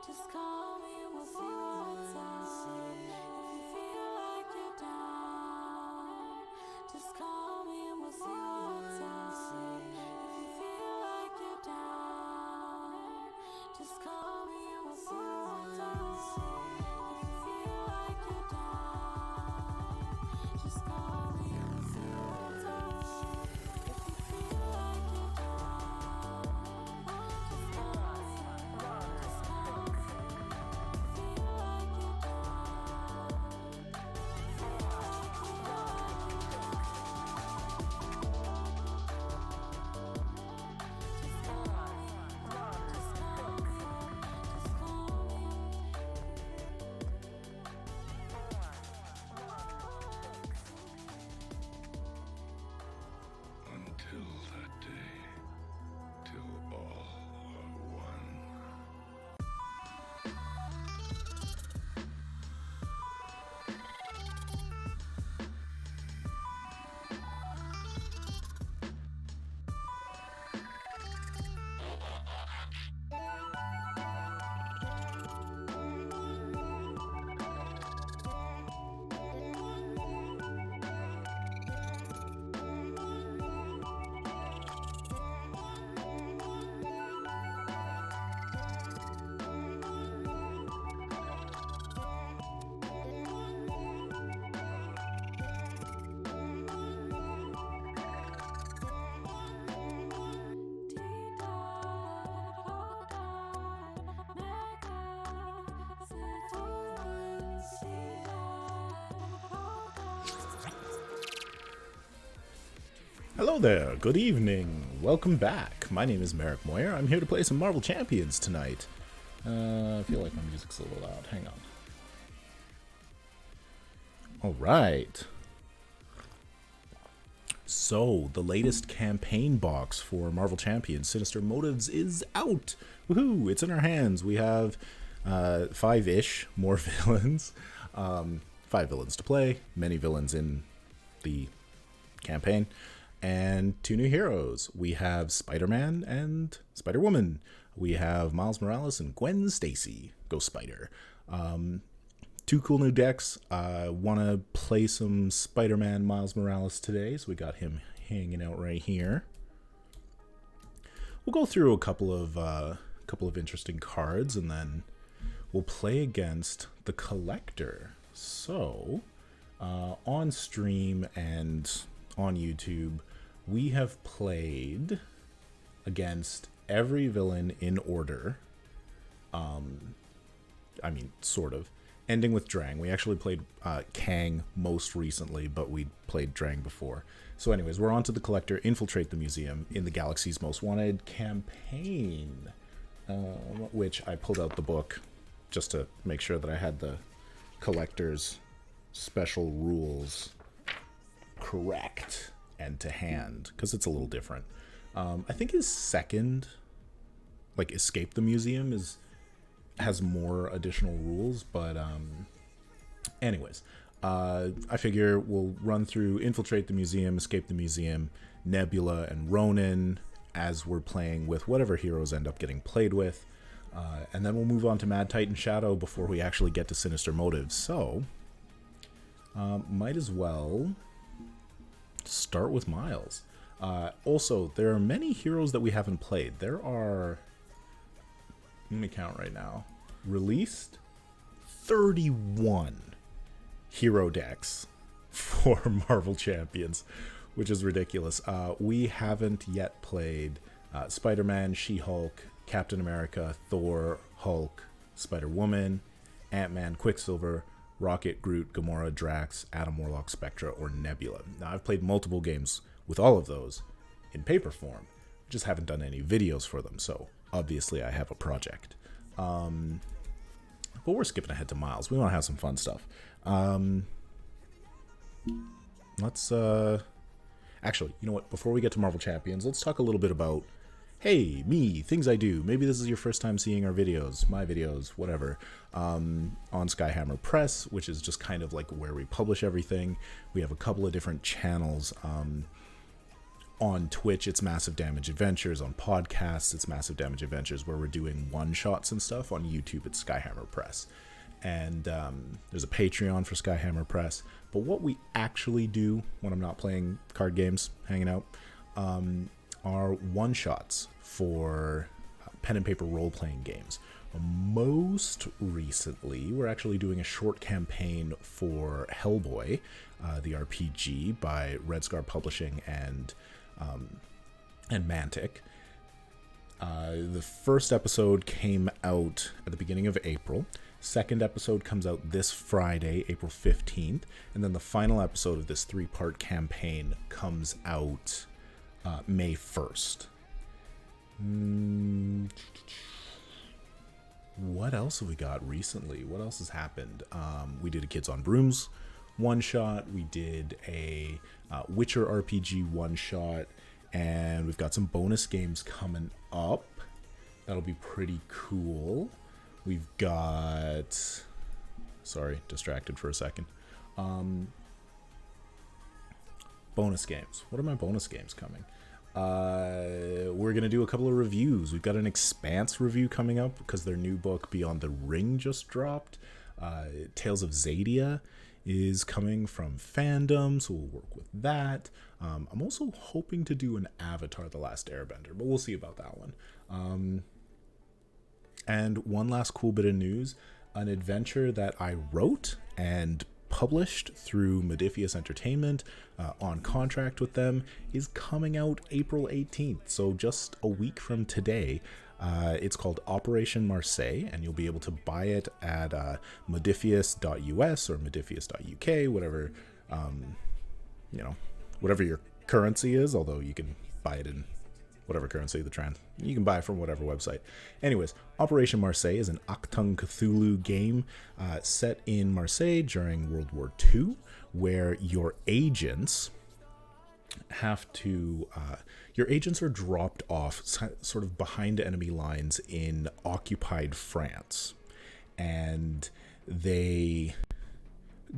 Just call me and we'll see what's up. If you feel like you're down, just call me and we'll see what's up. If you feel like you're down, just call me and we'll see what's up. If you feel like you're down, just call me and we'll see what's up. If you feel like you're down, just call me. Just call me. Feel like you're down. Feel like you're down. Just call me. Just call me. Just call Until that day, till all are one. Hello there, good evening, welcome back. My name is Meric Moyer. I'm here to play some Marvel Champions tonight. I feel like my music's a little loud. Hang on. Alright. So, the latest campaign box for Marvel Champions, Sinister Motives, is out. Woohoo! It's in our hands. We have 5-ish more villains. 5 villains to play, many villains in the campaign. And 2 new heroes. We have Spider-Man and Spider-Woman. We have Miles Morales and Gwen Stacy. Go Spider. 2 cool new decks. I want to play some Spider-Man Miles Morales today, so we got him hanging out right here. We'll go through a couple of interesting cards, and then we'll play against the Collector. So, on stream and on YouTube, we have played against every villain in order. I mean, sort of. Ending with Drang. We actually played Kang most recently, but we played Drang before. So anyways, we're on to the Collector, Infiltrate the Museum in the Galaxy's Most Wanted campaign, which I pulled out the book just to make sure that I had the Collector's special rules correct and to hand, because it's a little different. I think his second, like, Escape the Museum has more additional rules, but anyways, I figure we'll run through Infiltrate the Museum, Escape the Museum, Nebula, and Ronin as we're playing with whatever heroes end up getting played with, and then we'll move on to Mad Titan Shadow before we actually get to Sinister Motives. So might as well start with Miles. Also, there are many heroes that we haven't played. There are, let me count right now, released 31 hero decks for Marvel Champions, which is ridiculous. We haven't yet played Spider-Man, She-Hulk, Captain America, Thor, Hulk, Spider-Woman, Ant-Man, Quicksilver, Rocket, Groot, Gamora, Drax, Adam Warlock, Spectra, or Nebula. Now, I've played multiple games with all of those in paper form, just haven't done any videos for them, so obviously I have a project. But we're skipping ahead to Miles. We want to have some fun stuff. Let's actually, you know what, before we get to Marvel Champions, let's talk a little bit about, hey, me, things I do. Maybe this is your first time seeing our videos, my videos, whatever, on Skyhammer Press, which is just kind of like where we publish everything. We have a couple of different channels. On Twitch, it's Massive Damage Adventures. On podcasts, it's Massive Damage Adventures, where we're doing one-shots and stuff. On YouTube, it's Skyhammer Press. And there's a Patreon for Skyhammer Press. But what we actually do when I'm not playing card games, hanging out, are one-shots for pen and paper role-playing games. Most recently, we're actually doing a short campaign for Hellboy, the RPG by Red Scar Publishing and Mantic. The first episode came out at the beginning of April. Second episode comes out this Friday, April 15th. And then the final episode of this 3-part campaign comes out May 1st. What else have we got recently? What else has happened? We did a Kids on Brooms one-shot. We did a Witcher RPG one-shot. And we've got some bonus games coming up. That'll be pretty cool. We've got... Sorry, distracted for a second. Bonus games. What are my bonus games coming? We're going to do a couple of reviews. We've got an Expanse review coming up because their new book, Beyond the Ring, just dropped. Tales of Zadia is coming from Fandom, so we'll work with that. I'm also hoping to do an Avatar The Last Airbender, but we'll see about that one. And one last cool bit of news, an adventure that I wrote and published through Modifius Entertainment on contract with them is coming out April 18th, so just a week from today. It's called Operation Marseille, and you'll be able to buy it at modifius.us or modifius.uk, whatever, whatever your currency is, although you can buy it in whatever currency you can buy from whatever website. Anyways, Operation Marseille is an Achtung Cthulhu game set in Marseille during World War II, where your agents are dropped off sort of behind enemy lines in occupied France, and they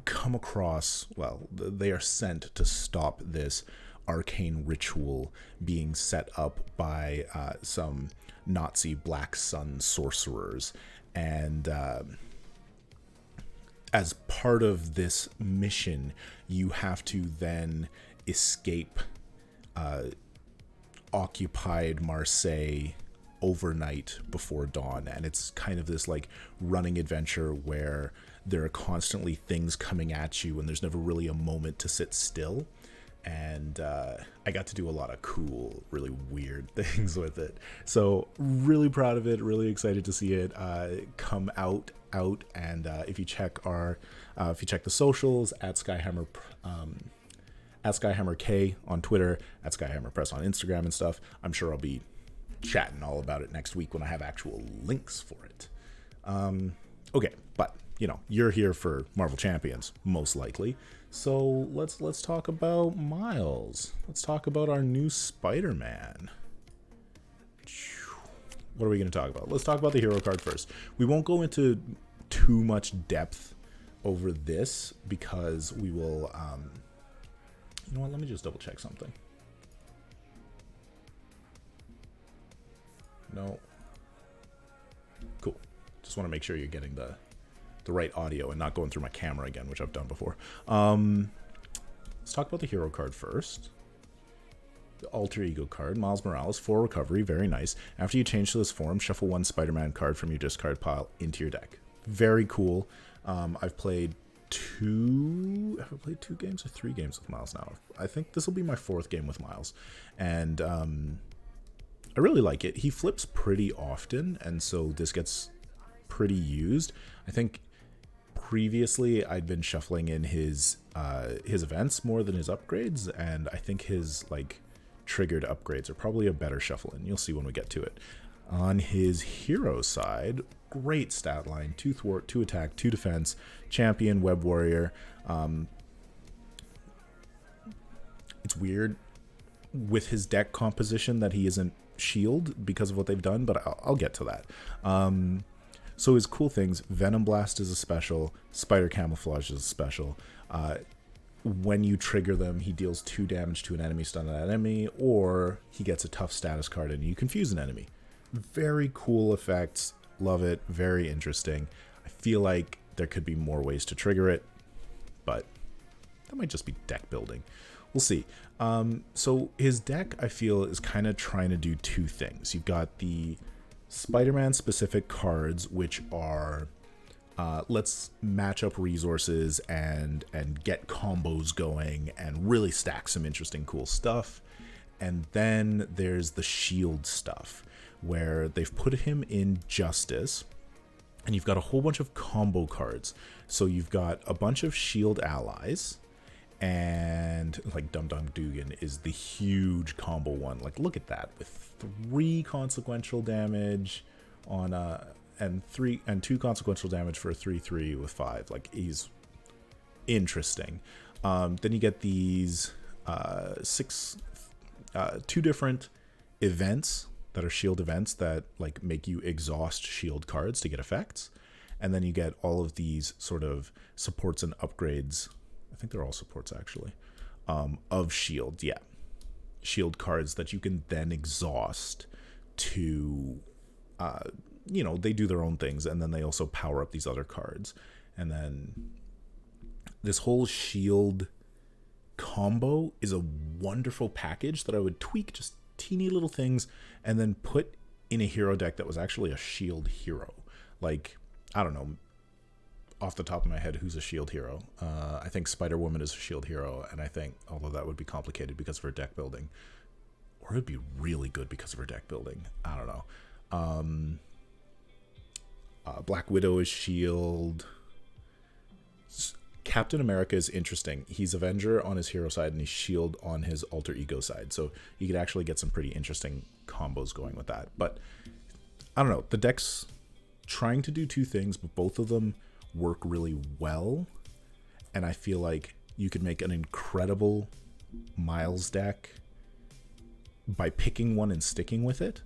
come across, they are sent to stop this arcane ritual being set up by some Nazi Black Sun sorcerers. And as part of this mission, you have to then escape occupied Marseille overnight before dawn. And it's kind of this like running adventure where there are constantly things coming at you and there's never really a moment to sit still. And I got to do a lot of cool, really weird things with it. So really proud of it, really excited to see it come out. And if you check the socials at Skyhammer K on Twitter, at Skyhammer Press on Instagram and stuff, I'm sure I'll be chatting all about it next week when I have actual links for it. Okay, but you're here for Marvel Champions, most likely. So let's talk about Miles. Let's talk about our new Spider-Man. What are we going to talk about? Let's talk about the hero card first. We won't go into too much depth over this because we will... you know what? Let me just double check something. No. Cool. Just want to make sure you're getting the right audio and not going through my camera again, which I've done before. Let's talk about the hero card first. The alter ego card, Miles Morales, 4 recovery, very nice. After you change to this form, shuffle 1 Spider-Man card from your discard pile into your deck. Very cool. I've played 2 games or 3 games with Miles now. I think this will be my 4th game with Miles. And I really like it. He flips pretty often, and so this gets pretty used. I think previously I'd been shuffling in his events more than his upgrades, and I think his triggered upgrades are probably a better shuffle in. You'll see when we get to it. On his hero side, great stat line: 2 thwart, 2 attack, 2 defense, champion, web warrior. It's weird with his deck composition that he isn't shield because of what they've done, but I'll get to that. So his cool things: Venom Blast is a special, Spider Camouflage is a special, when you trigger them, he deals 2 damage to an enemy, stun an enemy, or he gets a tough status card and you confuse an enemy. Very cool effects. Love it. Very interesting. I feel like there could be more ways to trigger it, but that might just be deck building. We'll see. So his deck, I feel, is kind of trying to do 2 things. You've got the Spider-Man specific cards, which are let's match up resources and get combos going and really stack some interesting, cool stuff. And then there's the shield stuff, where they've put him in Justice, and you've got a whole bunch of combo cards. So you've got a bunch of shield allies, and like Dum Dum Dugan is the huge combo one. Like, look at that, with 3 consequential damage on and 2 consequential damage for a 3/3 with 5. Like, he's interesting. Then you get these 2 different events that are shield events that like make you exhaust shield cards to get effects, and then you get all of these sort of supports and upgrades. I think they're all supports actually, of shield. Yeah, shield cards that you can then exhaust to they do their own things, and then they also power up these other cards. And then this whole shield combo is a wonderful package that I would tweak just teeny little things and then put in a hero deck that was actually a shield hero. Like, I don't know, off the top of my head, who's a shield hero? I think Spider-Woman is a shield hero, and I think, although that would be complicated because of her deck building, or it would be really good because of her deck building. I don't know. Black Widow is shield. Captain America is interesting. He's Avenger on his hero side and he's shield on his alter ego side. So you could actually get some pretty interesting combos going with that. But I don't know. The deck's trying to do 2 things, but both of them work really well. And I feel like you could make an incredible Miles deck by picking one and sticking with it.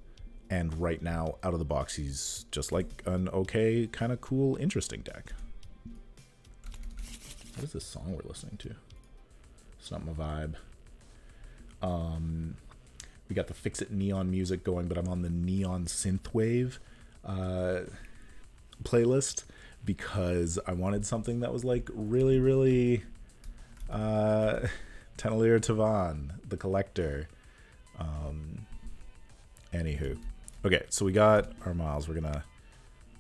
And right now, out of the box, he's just like an okay, kind of cool, interesting deck. What is this song we're listening to? It's not my vibe. We got the FiXT neon music going, but I'm on the neon synthwave playlist because I wanted something that was like really, really Tenelier Tavan, the Collector. Anywho. Okay, so we got our Miles. We're going to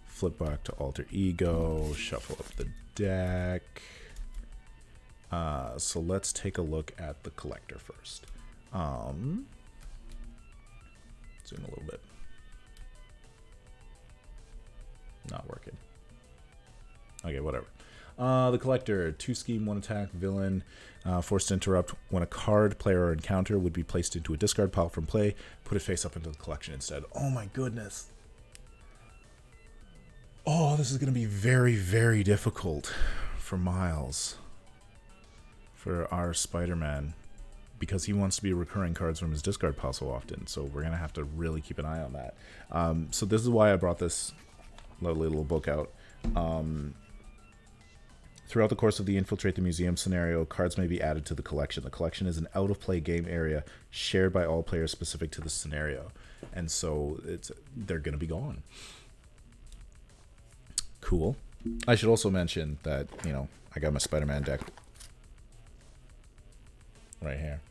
flip back to Alter Ego, shuffle up the deck. So let's take a look at the Collector first. Zoom a little bit. Not working. Okay, whatever. The Collector, 2 scheme, 1 attack, villain, forced to interrupt. When a card, player, or encounter would be placed into a discard pile from play, put it face up into the collection instead. Oh my goodness. Oh, this is going to be very, very difficult for Miles. For our Spider-Man. Because he wants to be recurring cards from his discard pile so often. So we're going to have to really keep an eye on that. So this is why I brought this lovely little book out. Throughout the course of the Infiltrate the Museum scenario, cards may be added to the collection. The collection is an out-of-play game area shared by all players specific to the scenario. And so they're going to be gone. Cool. I should also mention that, I got my Spider-Man deck right here.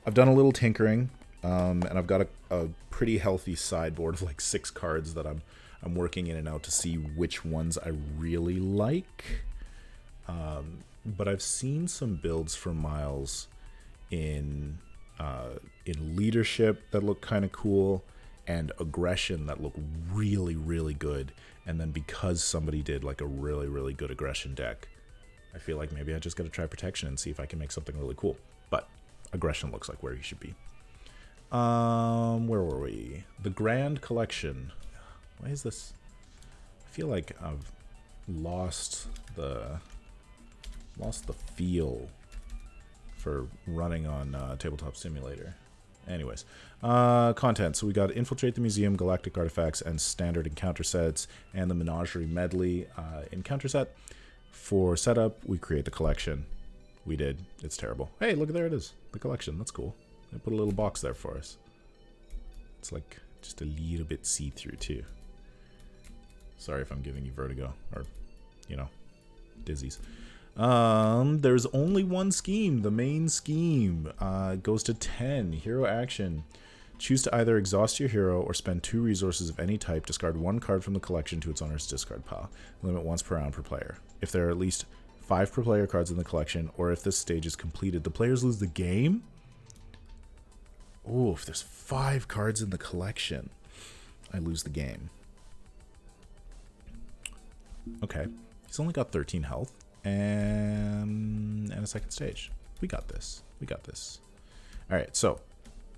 I've done a little tinkering, and I've got a pretty healthy sideboard of like 6 cards that I'm working in and out to see which ones I really like. But I've seen some builds for Miles in leadership that look kind of cool, and aggression that look really, really good. And then because somebody did like a really, really good aggression deck, I feel like maybe I just got to try protection and see if I can make something really cool. But aggression looks like where he should be. Where were we? The Grand Collection. Why is this? I feel like I've lost the feel for running on Tabletop Simulator. Anyways, content. So we got Infiltrate the Museum, Galactic Artifacts, and Standard Encounter Sets, and the Menagerie Medley encounter set. For setup, we create the collection. We did. It's terrible. Hey, look, there it is. The collection. That's cool. They put a little box there for us. It's like just a little bit see-through too. Sorry if I'm giving you vertigo or, you know, dizzies. There's only one scheme. The main scheme goes to 10. Hero action. Choose to either exhaust your hero or spend 2 resources of any type. Discard 1 card from the collection to its owner's discard pile. Limit once per round per player. If there are at least 5 per player cards in the collection, or if this stage is completed, the players lose the game? Oh, if there's 5 cards in the collection, I lose the game. Okay. He's only got 13 health and a second stage. We got this. We got this. All right, so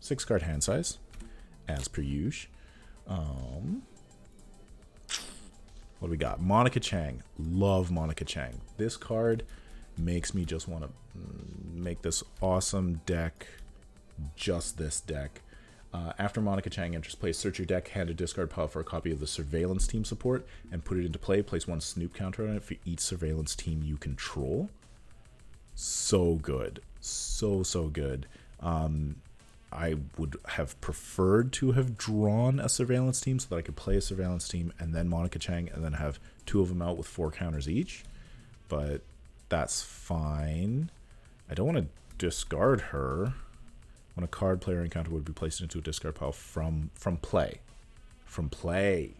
6 card hand size, as per usual. What do we got? Monica Chang. Love Monica Chang. This card makes me just want to make this awesome deck. Just this deck. After Monica Chang enters play, search your deck, hand a discard pile for a copy of the Surveillance Team support, and put it into play. Place 1 Snoop counter on it for each Surveillance Team you control. So good. So good. I would have preferred to have drawn a Surveillance Team so that I could play a Surveillance Team and then Monica Chang and then have 2 of them out with 4 counters each. But that's fine. I don't want to discard her. When a card player encounter would be placed into a discard pile from play. From play.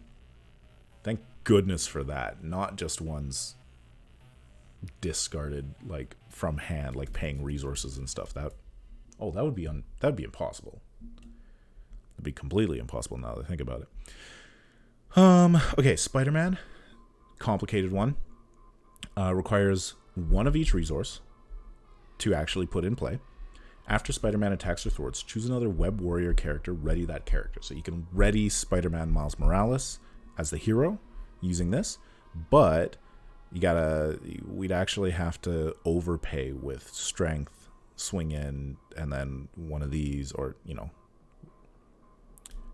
Thank goodness for that. Not just ones discarded like from hand, like paying resources and stuff. That would be impossible. It'd be completely impossible now that I think about it. Okay, Spider-Man. Complicated one. Requires 1 of each resource to actually put in play. After Spider-Man attacks or thwarts, choose another Web Warrior character, ready that character. So you can ready Spider-Man Miles Morales as the hero using this, but we'd actually have to overpay with strength, swing in, and then one of these, or, you know,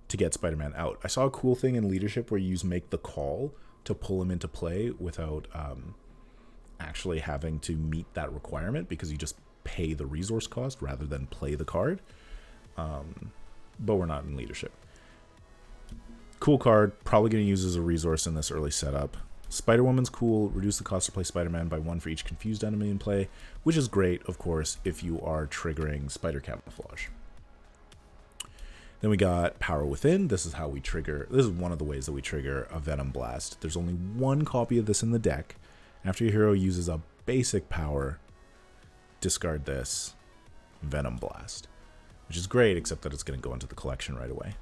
to get Spider-Man out. I saw a cool thing in Leadership where you use Make the Call to pull him into play without actually having to meet that requirement, because you just pay the resource cost rather than play the card. But we're not in Leadership. Cool card, probably going to use as a resource in this early setup. Spider-Woman's cool, reduce the cost to play Spider-Man by 1 for each confused enemy in play, which is great, of course, if you are triggering Spider Camouflage. Then we got Power Within. This is how we trigger, this is one of the ways that we trigger a Venom Blast. There's only 1 copy of this in the deck. After your hero uses a basic power, discard this Venom Blast, which is great, except that it's going to go into the collection right away.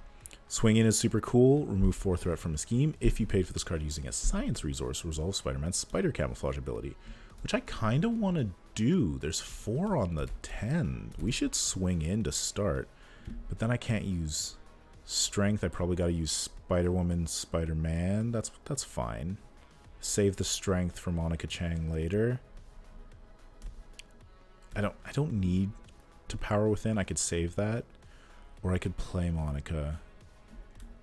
Swing In is super cool. Remove 4 threat from a scheme. If you paid for this card using a science resource, resolve Spider-Man's Spider Camouflage ability, which I kind of want to do. There's 4 on the 10. We should swing in to start, but then I can't use strength. I probably got to use Spider-Woman, Spider-Man. That's fine. Save the strength for Monica Chang later. I don't need to Power Within. I could save that, or I could play Monica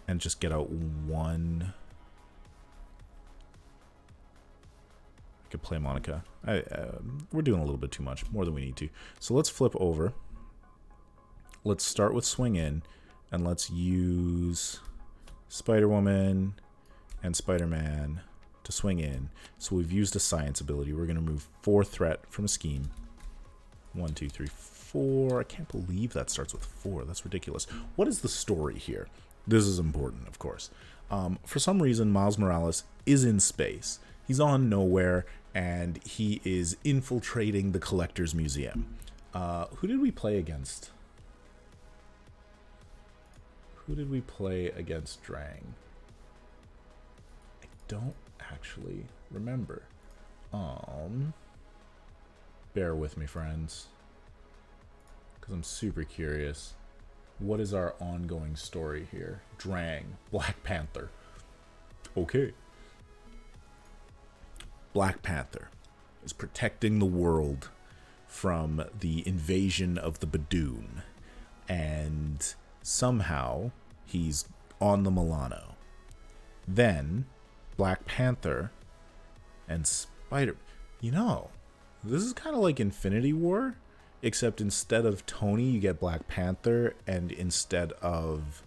and just get out 1. I could play Monica. We're doing a little bit too much, more than we need to. So let's flip over. Let's start with Swing In, and let's use Spider-Woman and Spider-Man to swing in. So we've used a science ability. We're going to remove 4 threat from a scheme. 1, 2, 3, 4. I can't believe that starts with 4. That's ridiculous. What is the story here? This is important, of course. For some reason, Miles Morales is in space. He's on nowhere, and he is infiltrating the Collector's Museum. Who did we play against? Who did we play against Drang? I don't actually remember. Bear with me, friends, because I'm super curious. What is our ongoing story here? Drang, Black Panther. Okay. Black Panther is protecting the world from the invasion of the Badoon, and somehow he's on the Milano. Then Black Panther and Spider... You know, This is kind of like Infinity War, except instead of Tony, you get Black Panther, and instead of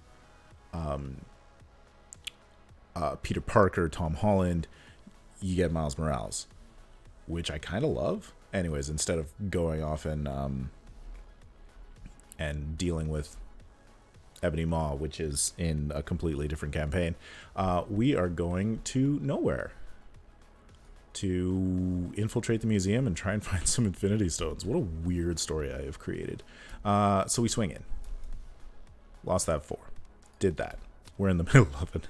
Peter Parker, Tom Holland, you get Miles Morales, which I kind of love. Anyways, instead of going off and dealing with Ebony Maw, which is in a completely different campaign, we are going to nowhere to infiltrate the museum and try and find some Infinity Stones. What a weird story I have created. So we swing in. Lost that 4. Did that. We're in the middle of an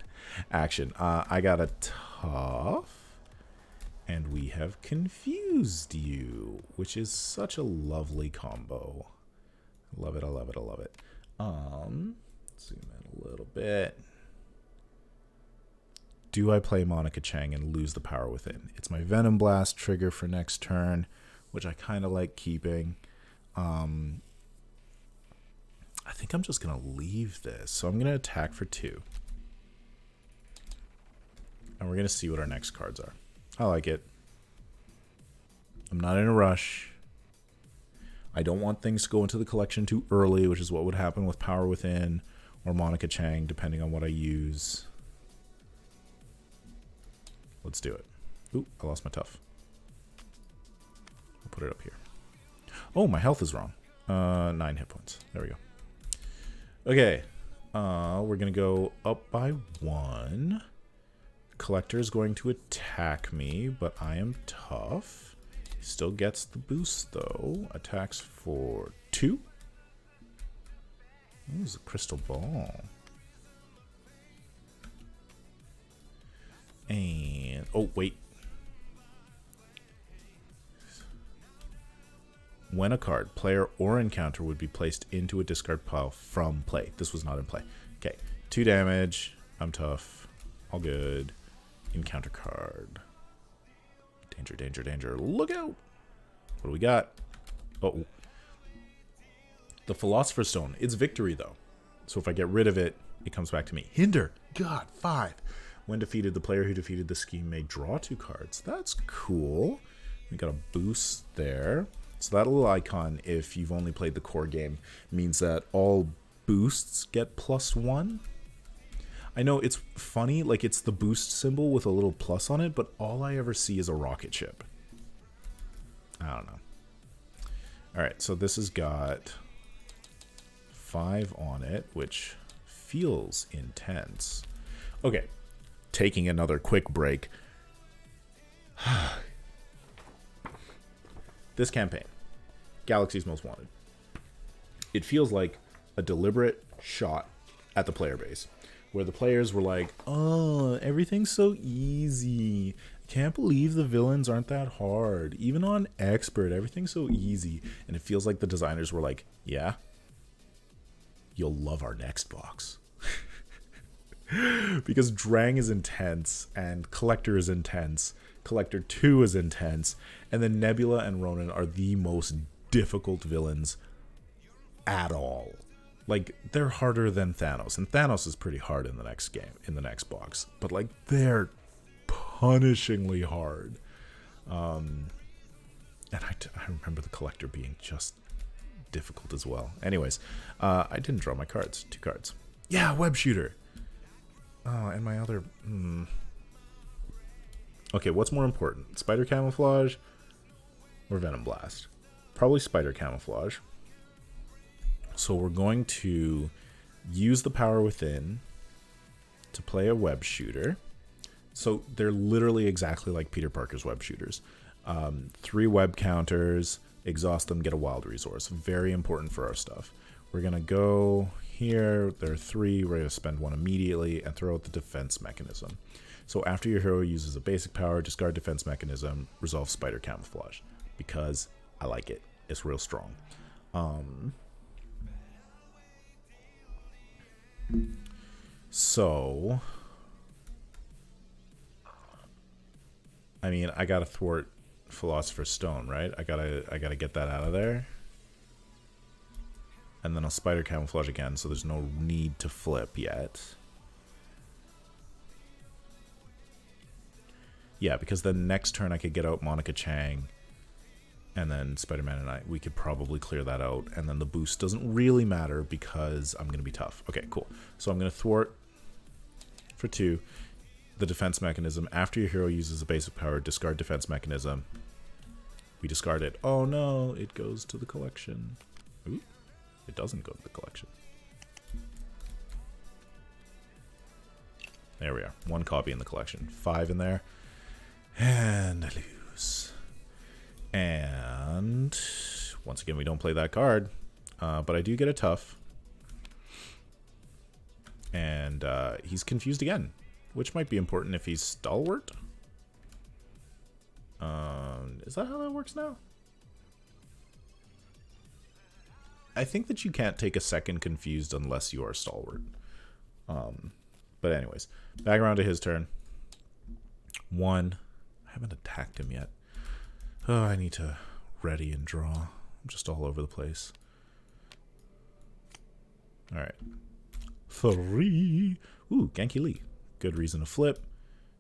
action. I got a tough, and we have confused you, which is such a lovely combo. I love it, I love it, I love it. Zoom in a little bit. Do I play Monica Chang and lose the power within? It's my Venom Blast trigger for next turn, which I kind of like keeping. I think I'm just going to leave this. So I'm going to attack for 2. And we're going to see what our next cards are. I like it. I'm not in a rush. I don't want things to go into the collection too early, which is what would happen with Power Within or Monica Chang, depending on what I use. Let's do it. Ooh, I lost my tough. I'll put it up here. Oh, my health is wrong. 9 hit points. There we go. Okay. We're going to go up by 1. Collector is going to attack me, but I am tough. He still gets the boost, though. Attacks for 2. Ooh, it's a crystal ball. And, oh, wait. When a card, player, or encounter would be placed into a discard pile from play. This was not in play. Okay, 2 damage. I'm tough. All good. Encounter card. Danger, danger, danger. Look out! What do we got? Oh. The Philosopher's Stone. It's victory, though. So if I get rid of it, it comes back to me. Hinder. God, 5. When defeated, the player who defeated the scheme may draw 2 cards. That's cool. We got a boost there. So that little icon, if you've only played the core game, means that all boosts get +1. I know it's funny, like it's the boost symbol with a little plus on it, but all I ever see is a rocket ship. I don't know. Alright, so this has got 5 on it, which feels intense. Okay, taking another quick break. This campaign, Galaxy's Most Wanted. It feels like a deliberate shot at the player base, where the players were like, oh, everything's so easy. Can't believe the villains aren't that hard. Even on expert, everything's so easy. And it feels like the designers were like, yeah, you'll love our next box. Because Drang is intense, and Collector is intense, Collector 2 is intense, and then Nebula and Ronan are the most difficult villains at all. Like, they're harder than Thanos, and Thanos is pretty hard in the next game, in the next box, but like, they're punishingly hard. And I remember the Collector being just difficult as well. Anyways, I didn't draw my cards. 2 cards. Yeah, Web Shooter. Oh, and my other... Okay, what's more important? Spider Camouflage or Venom Blast? Probably Spider Camouflage. So we're going to use the Power Within to play a Web Shooter. So they're literally exactly like Peter Parker's Web Shooters. 3 web counters, exhaust them, get a wild resource. Very important for our stuff. We're going to go here. There are 3. We're going to spend 1 immediately and throw out the defense mechanism. So after your hero uses a basic power, discard defense mechanism, resolve Spider Camouflage. Because I like it. It's real strong. So, I mean, I gotta thwart Philosopher's Stone, right? I gotta get that out of there. And then I'll Spider Camouflage again, so there's no need to flip yet. Yeah, because then next turn I could get out Monica Chang And then Spider-Man and we could probably clear that out. And then the boost doesn't really matter because I'm going to be tough. Okay, cool. So I'm going to thwart for 2. The defense mechanism. After your hero uses a basic power, discard defense mechanism. We discard it. Oh no, it goes to the collection. Ooh, it doesn't go to the collection. There we are. 1 copy in the collection. 5 in there. And I lose. And once again, we don't play that card. But I do get a tough. And he's confused again, which might be important if he's stalwart. Is that how that works now? I think that you can't take a second confused unless you are stalwart. But anyways, back around to his turn. 1. I haven't attacked him yet. Oh, I need to ready and draw. I'm just all over the place. Alright. 3. Ooh, Genki Lee. Good reason to flip.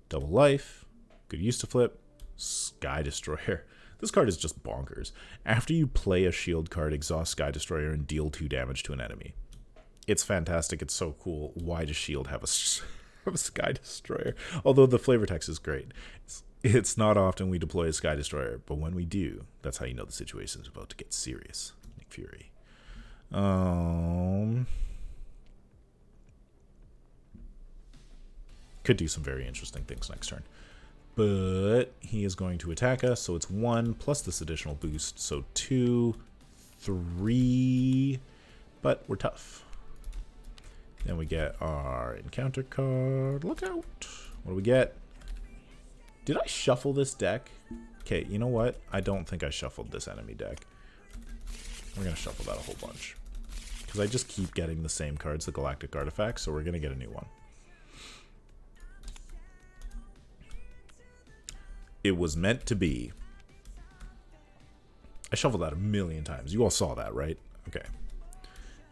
Double life. Good use to flip. Sky Destroyer. This card is just bonkers. After you play a shield card, exhaust Sky Destroyer and deal 2 damage to an enemy. It's fantastic. It's so cool. Why does shield have a Sky Destroyer? Although the flavor text is great. It's not often we deploy a Sky Destroyer, but when we do, that's how you know the situation is about to get serious. Nick Fury. Could do some very interesting things next turn. But he is going to attack us, so it's 1 plus this additional boost, so 2, 3, but we're tough. Then we get our encounter card. Look out! What do we get? Did I shuffle this deck? Okay, you know what? I don't think I shuffled this enemy deck. We're going to shuffle that a whole bunch. Because I just keep getting the same cards, the Galactic Artifacts, so we're going to get a new one. It was meant to be. I shuffled that a million times. You all saw that, right? Okay.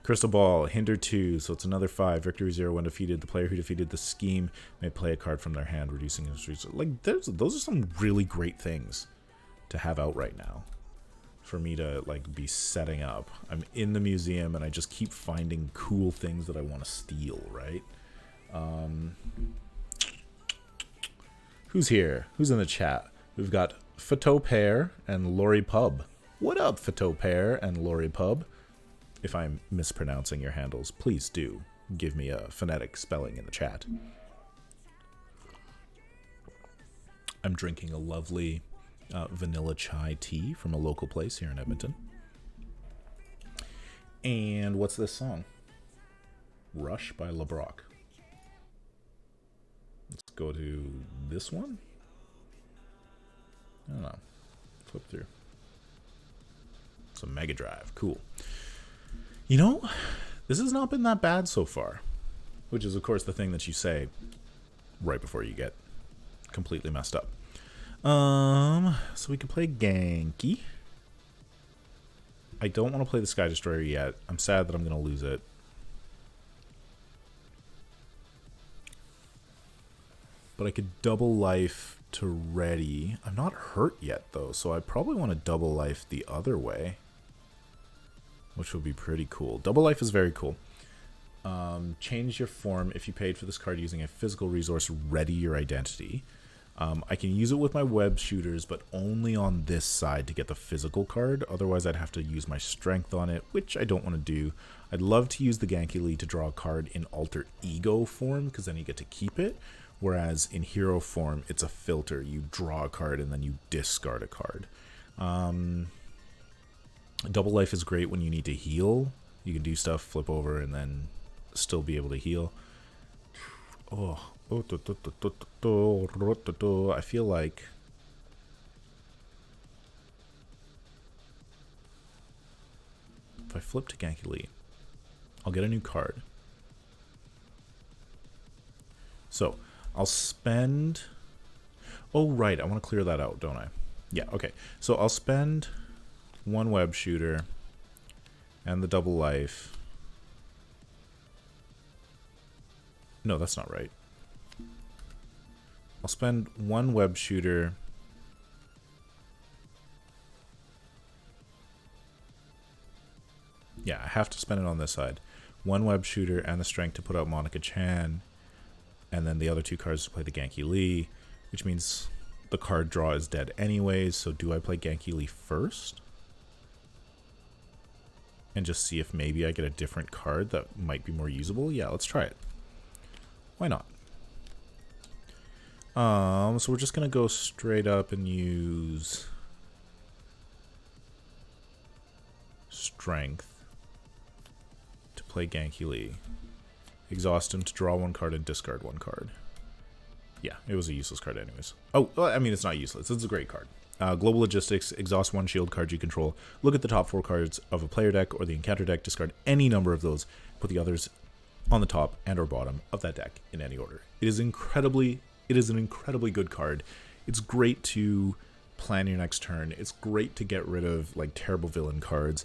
Crystal Ball, hinder 2, so it's another 5. Victory 0 when defeated. The player who defeated the scheme may play a card from their hand, reducing his resources. Like, those are some really great things to have out right now. For me to, like, be setting up. I'm in the museum, and I just keep finding cool things that I want to steal, right? Who's here? Who's in the chat? We've got Photo Pair and Lori Pub. What up, Photo Pair and Lori Pub? If I'm mispronouncing your handles, please do give me a phonetic spelling in the chat. I'm drinking a lovely vanilla chai tea from a local place here in Edmonton. And what's this song? Rush by LeBrock. Let's go to this one. I don't know. Flip through. It's a Mega Drive. Cool. You know, this has not been that bad so far. Which is, of course, the thing that you say right before you get completely messed up. So we can play Genki. I don't want to play the Sky Destroyer yet. I'm sad that I'm going to lose it. But I could double life to ready. I'm not hurt yet, though, so I probably want to double life the other way. Which would be pretty cool. Double life is very cool. Change your form if you paid for this card using a physical resource. Ready your identity. I can use it with my web shooters, but only on this side to get the physical card. Otherwise, I'd have to use my strength on it, which I don't want to do. I'd love to use the Genki Lee to draw a card in alter ego form, because then you get to keep it. Whereas in hero form, it's a filter. You draw a card and then you discard a card. Double life is great when you need to heal. You can do stuff, flip over, and then still be able to heal. I feel like if I flip to Genki Lee, I'll get a new card. So I'll spend... Oh, right. I want to clear that out, don't I? Yeah, okay. So I'll spend 1 web shooter and the double life. No, that's not right. I'll spend 1 web shooter Yeah, I have to spend it on this side. 1 web shooter and the strength to put out Monica Chan. And then the other 2 cards to play the Genki Lee, which means the card draw is dead anyways. So do I play Genki Lee first? And just see if maybe I get a different card that might be more usable? Yeah, let's try it. Why not? So we're just going to go straight up and use Strength to play Genki Lee. Exhaust him to draw 1 card and discard 1 card. Yeah, it was a useless card anyways. Oh, well, I mean, it's not useless. It's a great card. Global Logistics, exhaust 1 shield card you control. Look at the top 4 cards of a player deck or the encounter deck. Discard any number of those. Put the others on the top and or bottom of that deck in any order. It is an incredibly good card. It's great to plan your next turn. It's great to get rid of like terrible villain cards.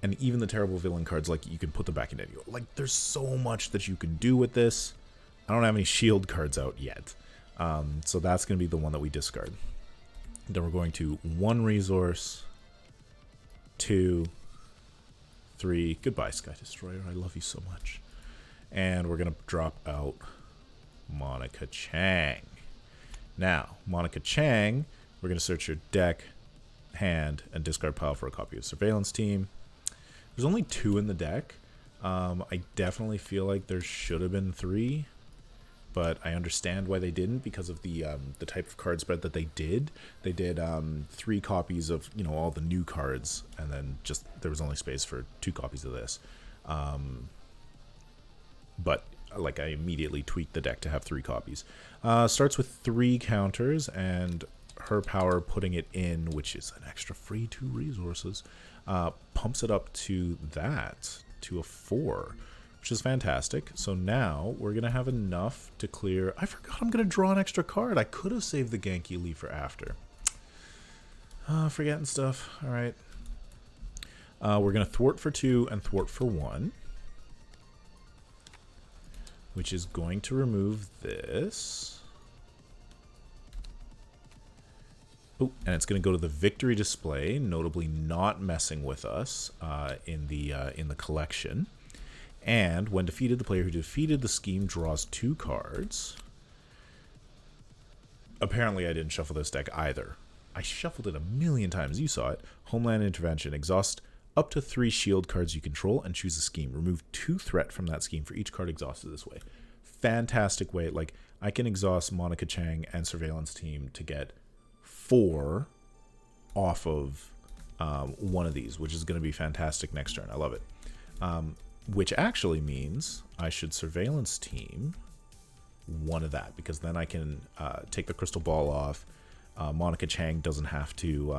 And even the terrible villain cards, like you can put them back in any order. Like there's so much that you can do with this. I don't have any shield cards out yet. So that's going to be the one that we discard. Then we're going to 1 resource, 2, 3. Goodbye, Sky Destroyer. I love you so much. And we're going to drop out Monica Chang. Now, Monica Chang, we're going to search your deck, hand, and discard pile for a copy of Surveillance Team. There's only 2 in the deck. I definitely feel like there should have been 3. But I understand why they didn't because of the type of card spread that they did. They did 3 copies of all the new cards, and then just there was only space for 2 copies of this. But like I immediately tweaked the deck to have 3 copies. Starts with 3 counters and her power putting it in, which is an extra free 2 resources. Pumps it up to a 4. Which is fantastic. So now we're going to have enough to clear. I forgot I'm going to draw an extra card. I could have saved the Genki Lee for after. Forgetting stuff. All right. We're going to thwart for 2 and thwart for 1. Which is going to remove this. Oh, and it's going to go to the victory display, notably not messing with us in the collection. And when defeated, the player who defeated the scheme draws 2 cards. Apparently, I didn't shuffle this deck either. I shuffled it a million times. You saw it. Homeland Intervention. Exhaust up to 3 shield cards you control and choose a scheme. Remove 2 threat from that scheme for each card exhausted this way. Fantastic way. Like, I can exhaust Monica Chang and Surveillance Team to get 4 off of one of these, which is going to be fantastic next turn. I love it. Which actually means I should Surveillance Team 1 of that, because then I can take the crystal ball off. Monica Chang doesn't have to,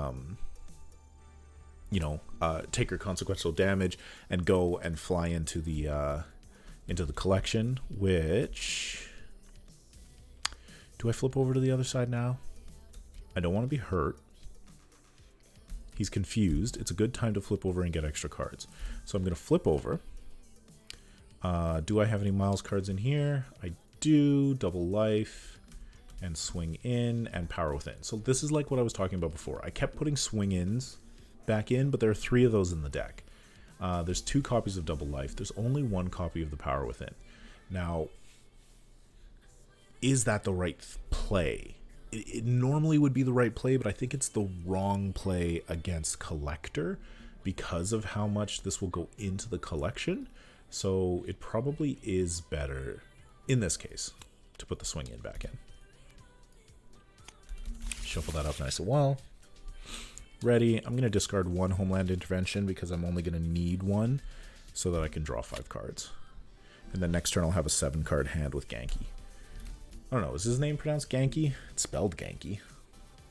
take her consequential damage and go and fly into the collection. Which, do I flip over to the other side now? I don't want to be hurt. He's confused. It's a good time to flip over and get extra cards. So I'm going to flip over. Do I have any Miles cards in here? I do. Double life and swing in and power within. So this is like what I was talking about before. I kept putting swing ins back in, but there are 3 of those in the deck. There's 2 copies of double life. There's only 1 copy of the power within. Now, is that the right play? It normally would be the right play, but I think it's the wrong play against Collector because of how much this will go into the collection. So it probably is better, in this case, to put the swing in back in. Shuffle that up nice and well. Ready. I'm going to discard 1 Homeland Intervention because I'm only going to need 1 so that I can draw 5 cards. And then next turn I'll have a 7-card hand with Genki. I don't know, is his name pronounced Genki? It's spelled Genki.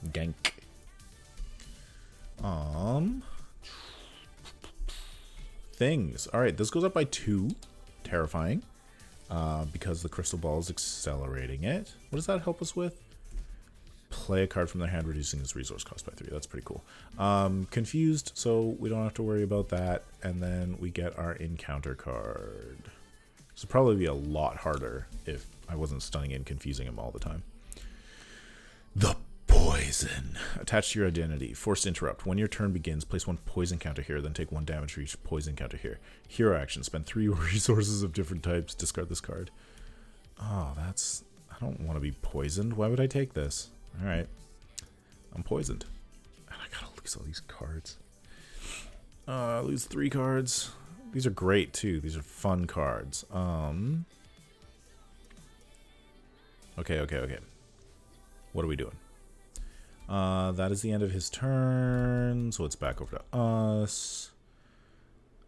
Genk. Things. Alright, this goes up by 2. Terrifying. Because the crystal ball is accelerating it. What does that help us with? Play a card from their hand, reducing its resource cost by 3. That's pretty cool. Confused, so we don't have to worry about that. And then we get our encounter card. This would probably be a lot harder if I wasn't stunning and confusing him all the time. The poison. Poison. Attached to your identity. Forced interrupt. When your turn begins, place 1 poison counter here, then take 1 damage for each poison counter here. Hero action. Spend 3 resources of different types. Discard this card. Oh, that's... I don't want to be poisoned. Why would I take this? Alright. I'm poisoned. And I gotta lose all these cards. I lose 3 cards. These are great, too. These are fun cards. Okay. What are we doing? That is the end of his turn, so it's back over to us.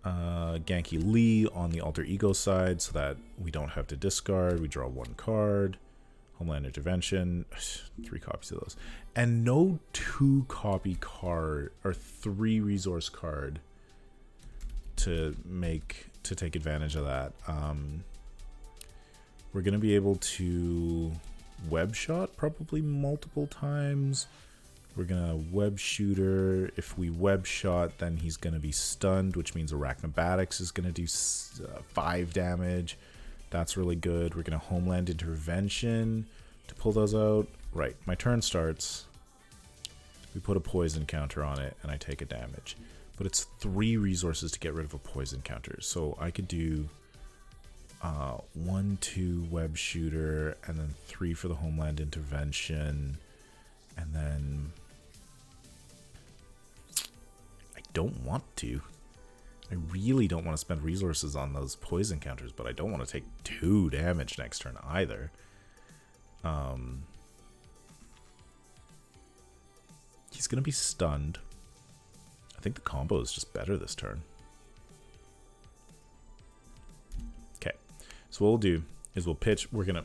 Genki Lee on the alter ego side, so that we don't have to discard. We draw 1 card. Homeland Intervention, 3 copies of those. And no 2 copy card, or 3 resource card to take advantage of that. We're going to be able to web shot probably multiple times. We're going to web shooter. If we web shot, then he's going to be stunned, which means Arachnobatics is going to do 5 damage. That's really good. We're going to Homeland Intervention to pull those out. Right, my turn starts. We put a poison counter on it, and I take a damage. But it's 3 resources to get rid of a poison counter. So I could do 1, 2 web shooter, and then 3 for the Homeland Intervention. And then... I don't want to. I really don't want to spend resources on those poison counters, but I don't want to take 2 damage next turn either. He's going to be stunned. I think the combo is just better this turn. Okay, so what we'll do is we'll pitch. We're gonna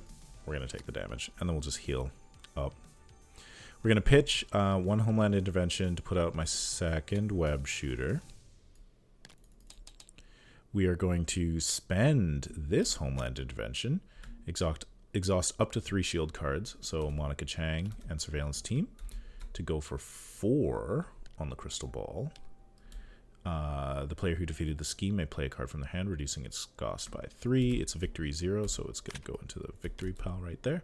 take the damage, and then we'll just heal up. We're gonna pitch 1 Homeland Intervention to put out my 2nd web shooter. We are going to spend this Homeland Intervention, exhaust up to 3 shield cards, so Monica Chang and Surveillance Team, to go for 4 on the Crystal Ball. The player who defeated the scheme may play a card from their hand, reducing its cost by 3. It's a victory 0, so it's going to go into the victory pile right there.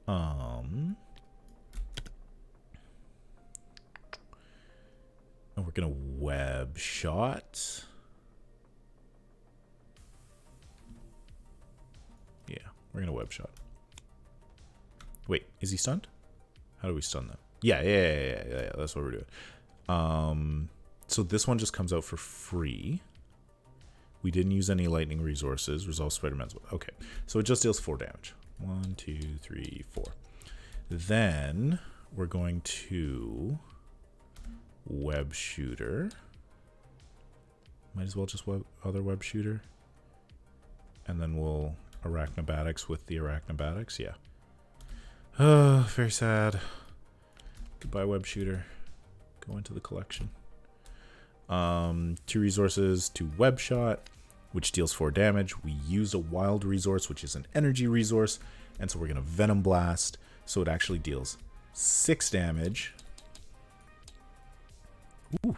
And we're going to web shot. Yeah, we're going to web shot. Wait, is he stunned? How do we stun them? Yeah, that's what we're doing. So this one just comes out for free. We didn't use any lightning resources. Resolve Spider-Man's. Okay, so it just deals 4 damage. 1, 2, 3, 4. Then we're going to web shooter. Might as well just other web shooter. And then we'll Arachnobatics with the Arachnobatics. Yeah. Very sad. Goodbye, web shooter. Go into the collection. 2 resources to web shot, which deals 4 damage. We use a wild resource, which is an energy resource, and so we're gonna Venom Blast, so it actually deals 6 damage. Ooh.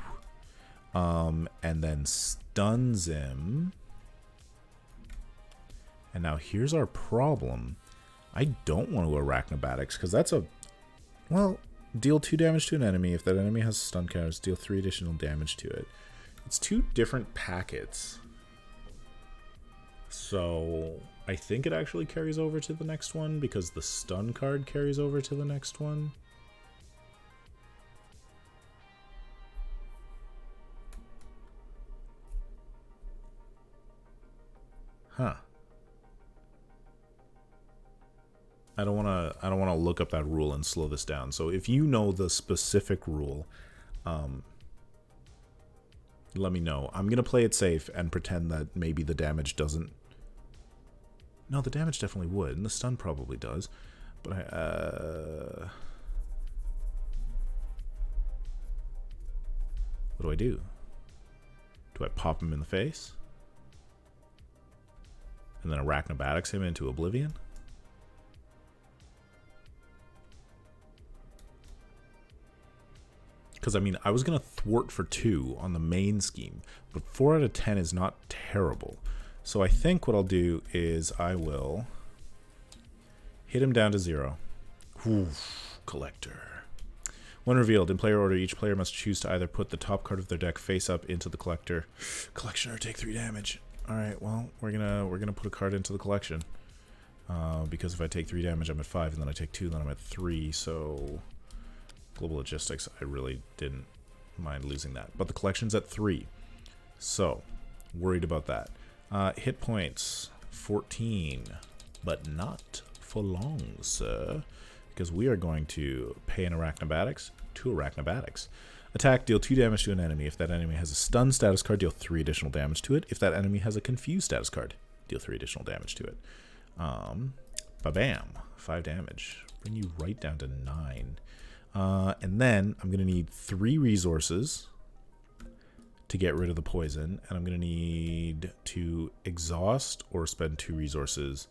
And then stuns him. And now here's our problem. I don't want to Arachnobatics because that's a, well, deal 2 damage to an enemy. If that enemy has stun counters, deal 3 additional damage to it. It's 2 different packets. So I think it actually carries over to the next one because the stun card carries over to the next one. Huh. I don't want to look up that rule and slow this down. So if you know the specific rule, let me know. I'm going to play it safe and pretend that maybe the damage doesn't... No, the damage definitely would, and the stun probably does. But what do I do? Do I pop him in the face? And then Arachnobatics him into oblivion? Because, I mean, I was going to thwart for 2 on the main scheme, but 4 out of 10 is not terrible. So I think what I'll do is I will hit him down to 0. Oof, collector. When revealed in player order, each player must choose to either put the top card of their deck face up into the collector collection or take 3 damage. All right, well, we're gonna put a card into the collection because if I take 3 damage, I'm at 5, and then I take 2, then I'm at 3. So global logistics, I really didn't mind losing that, but the collection's at 3, so worried about that. Hit points 14, but not for long, sir, because we are going to pay an Arachnobatics to Arachnobatics. Attack, deal 2 damage to an enemy. If that enemy has a stun status card, deal 3 additional damage to it. If that enemy has a confused status card, deal 3 additional damage to it. Ba-bam, 5 damage. Bring you right down to 9. And then I'm going to need 3 resources to get rid of the poison, and I'm going to need to exhaust or spend 2 resources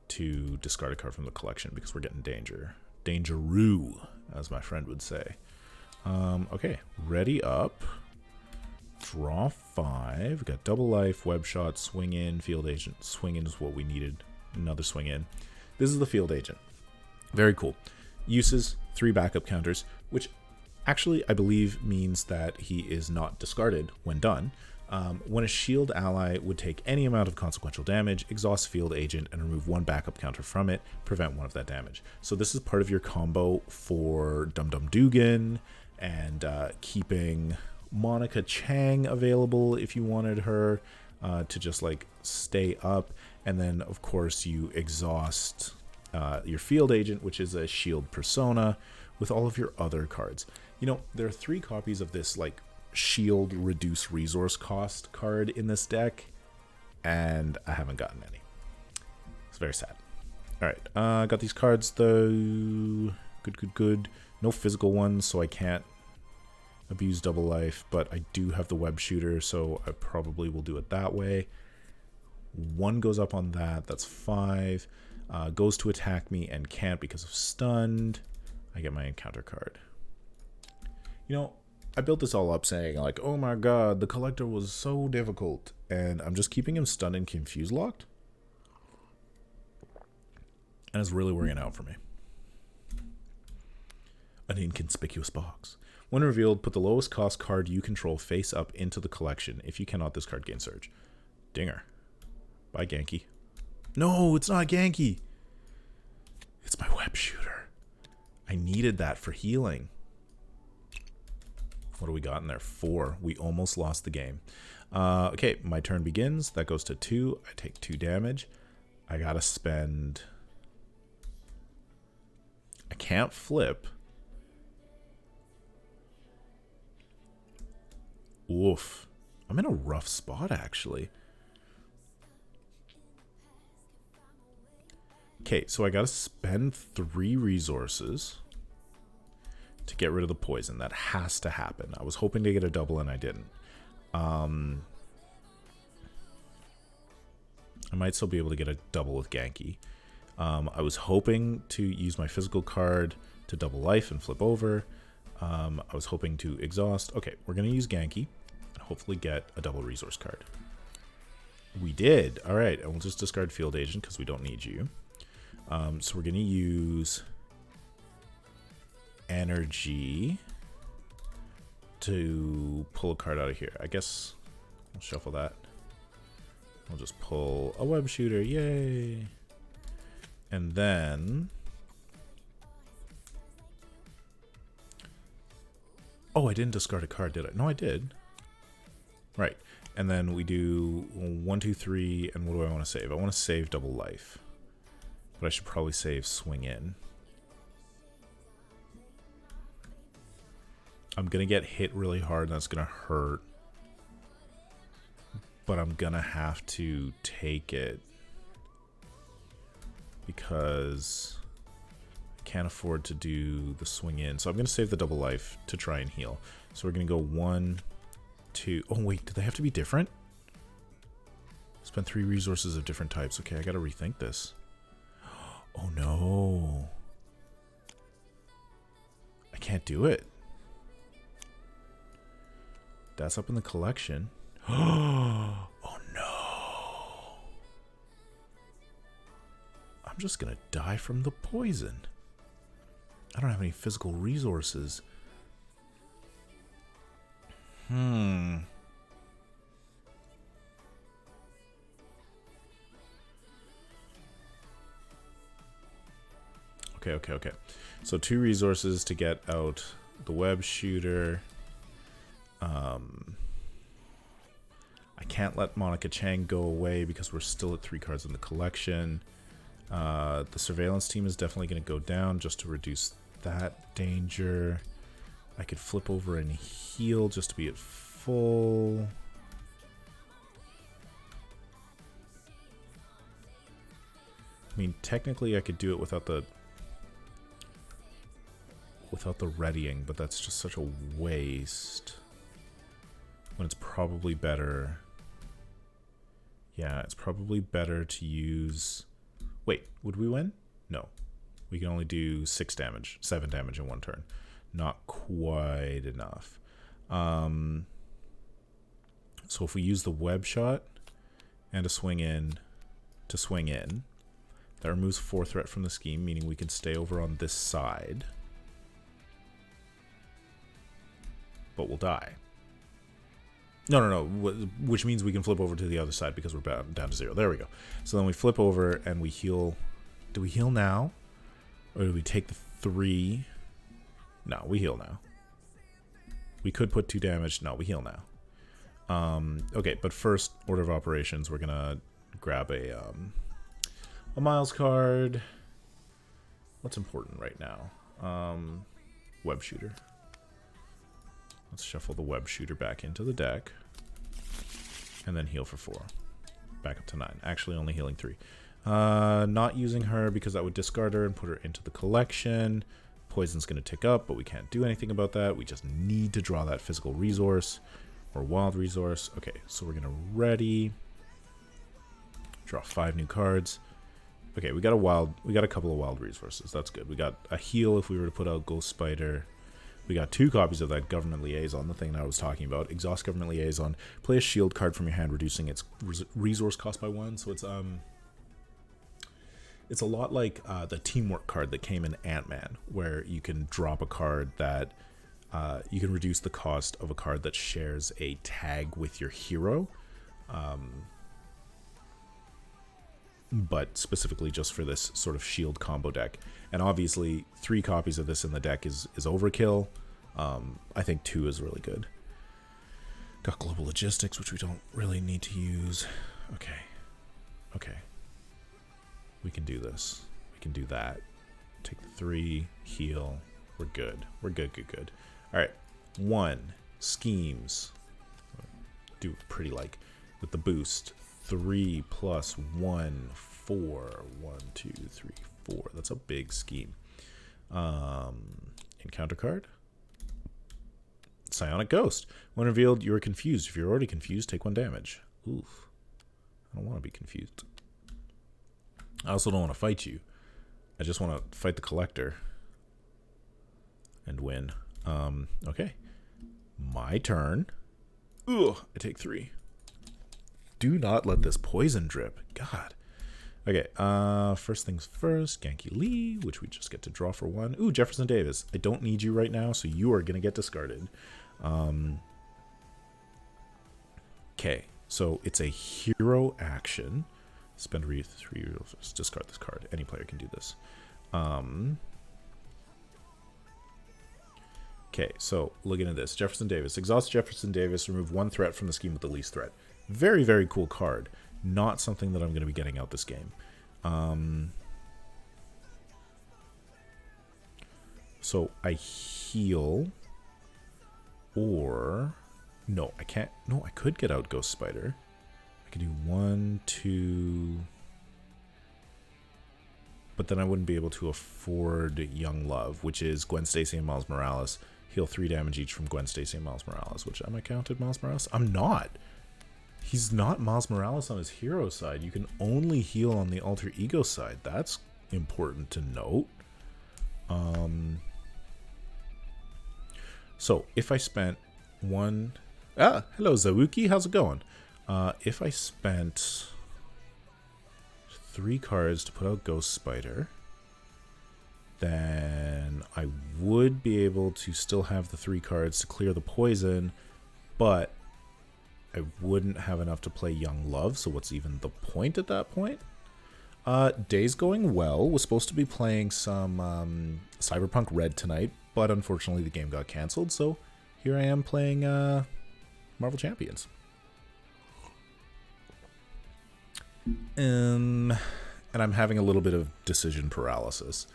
to discard a card from the collection because we're getting dangeroo, as my friend would say. Okay, ready up. Draw 5. Got double life, web shot, swing in, field agent. Swing in is what we needed. Another swing in. This is the field agent. Very cool. Uses 3 backup counters, which actually I believe means that he is not discarded when done. When a shield ally would take any amount of consequential damage, exhaust field agent and remove 1 backup counter from it, prevent 1 of that damage. So this is part of your combo for Dum Dum Dugan and keeping Monica Chang available if you wanted her to just like stay up. And then of course you exhaust your field agent, which is a shield persona, with all of your other cards. You know, there are 3 copies of this like shield reduce resource cost card in this deck, and I haven't gotten any. It's very sad. All right, got these cards though. Good. No physical ones, so I can't abuse double life, but I do have the web shooter, so I probably will do it that way. 1 goes up on that. That's 5. Goes to attack me and can't because of stunned. I get my encounter card. You know, I built this all up saying like, oh my god, the collector was so difficult, and I'm just keeping him stunned and confused locked, and it's really working out for me. An inconspicuous box. When revealed, put the lowest cost card you control face up into the collection. If you cannot, this card gains surge. Dinger. Bye, Genki. No, it's not Genki. It's my web shooter. I needed that for healing. What do we got in there? 4. We almost lost the game. Okay, my turn begins. That goes to 2. I take 2 damage. I gotta spend... I can't flip. Oof. I'm in a rough spot, actually. Okay, so I gotta spend 3 resources to get rid of the poison. That has to happen. I was hoping to get a double and I didn't. I might still be able to get a double with Genki. I was hoping to use my physical card to double life and flip over. I was hoping to exhaust. Okay, we're going to use Genki and hopefully get a double resource card. We did. All right, and we'll just discard field agent because we don't need you. So we're going to use energy to pull a card out of here. I guess I'll shuffle that. I'll just pull a web shooter. Yay. And then... oh, I didn't discard a card, did I? No, I did. Right. And then we do 1, 2, 3, and what do I want to save? I want to save double life. But I should probably save swing in. I'm going to get hit really hard, and that's going to hurt. But I'm going to have to take it. Because I can't afford to do the swing in. So I'm going to save the double life to try and heal. So we're going to go 1, 2... oh, wait. Do they have to be different? Spend 3 resources of different types. Okay, I got to rethink this. Oh, no. I can't do it. That's up in the collection. Oh, no. I'm just going to die from the poison. I don't have any physical resources. Okay. So 2 resources to get out the web shooter. I can't let Monica Chang go away because we're still at 3 cards in the collection. The surveillance team is definitely going to go down just to reduce that danger. I could flip over and heal just to be at full. I mean, technically I could do it without the readying, but that's just such a waste. When it's probably better. Yeah, it's probably better to use... Wait, would we win? No. We can only do 7 damage in 1 turn. Not quite enough. So if we use the web shot and a swing in to swing in, that removes 4 threat from the scheme, meaning we can stay over on this side. But we'll die. No. Which means we can flip over to the other side because we're down to 0. There we go. So then we flip over and we heal. Do we heal now? Or do we take the 3? No, we heal now. We could put 2 damage. No, we heal now. Okay, but first order of operations, we're gonna grab a Miles card. What's important right now? Web shooter. Let's shuffle the web shooter back into the deck. And then heal for 4. Back up to 9. Actually only healing 3. Not using her because that would discard her and put her into the collection. Poison's going to tick up, but we can't do anything about that. We just need to draw that physical resource or wild resource. Okay, so we're going to ready. Draw 5 new cards. Okay, we got a couple of wild resources. That's good. We got a heal if we were to put out Ghost Spider. We got 2 copies of that Government Liaison, the thing that I was talking about. Exhaust Government Liaison. Play a shield card from your hand, reducing its resource cost by 1. So it's a lot like the Teamwork card that came in Ant-Man, where you can drop a card that you can reduce the cost of a card that shares a tag with your hero. But specifically just for this sort of shield combo deck. And obviously 3 copies of this in the deck is overkill. I think 2 is really good. Got Global Logistics, which we don't really need to use. Okay. We can do this. We can do that. Take the 3, heal. We're good. We're good. Alright. 1. Schemes. Do pretty like with the boost. 3 plus 1, 4. 1, 2, 3, 4. That's a big scheme. Encounter card. Psionic Ghost. When revealed, you are confused. If you're already confused, take 1 damage. Oof. I don't want to be confused. I also don't want to fight you. I just want to fight the collector. And win. Okay. My turn. Ugh, I take 3. Do not let this poison drip. God. Okay, first things first, Genki Lee, which we just get to draw for 1. Ooh, Jefferson Davis. I don't need you right now, so you are going to get discarded. Okay, so it's a hero action. Spend 3 resources, discard this card. Any player can do this. Okay, so looking at this. Jefferson Davis. Exhaust Jefferson Davis, remove 1 threat from the scheme with the least threat. Very, very cool card. Not something that I'm going to be getting out this game. So I heal. Or... No, I can't. No, I could get out Ghost Spider. I could do 1, 2... But then I wouldn't be able to afford Young Love, which is Gwen Stacy and Miles Morales. Heal 3 damage each from Gwen Stacy and Miles Morales, which am I counted Miles Morales? I'm not. He's not Miles Morales on his hero side. You can only heal on the alter ego side. That's important to note. So if I spent 1... hello Zawuki, how's it going? If I spent 3 cards to put out Ghost Spider, then I would be able to still have the 3 cards to clear the poison, but I wouldn't have enough to play Young Love, so what's even the point at that point? Day's going well. Was supposed to be playing some Cyberpunk Red tonight, but unfortunately the game got canceled, so here I am playing Marvel Champions. And I'm having a little bit of decision paralysis.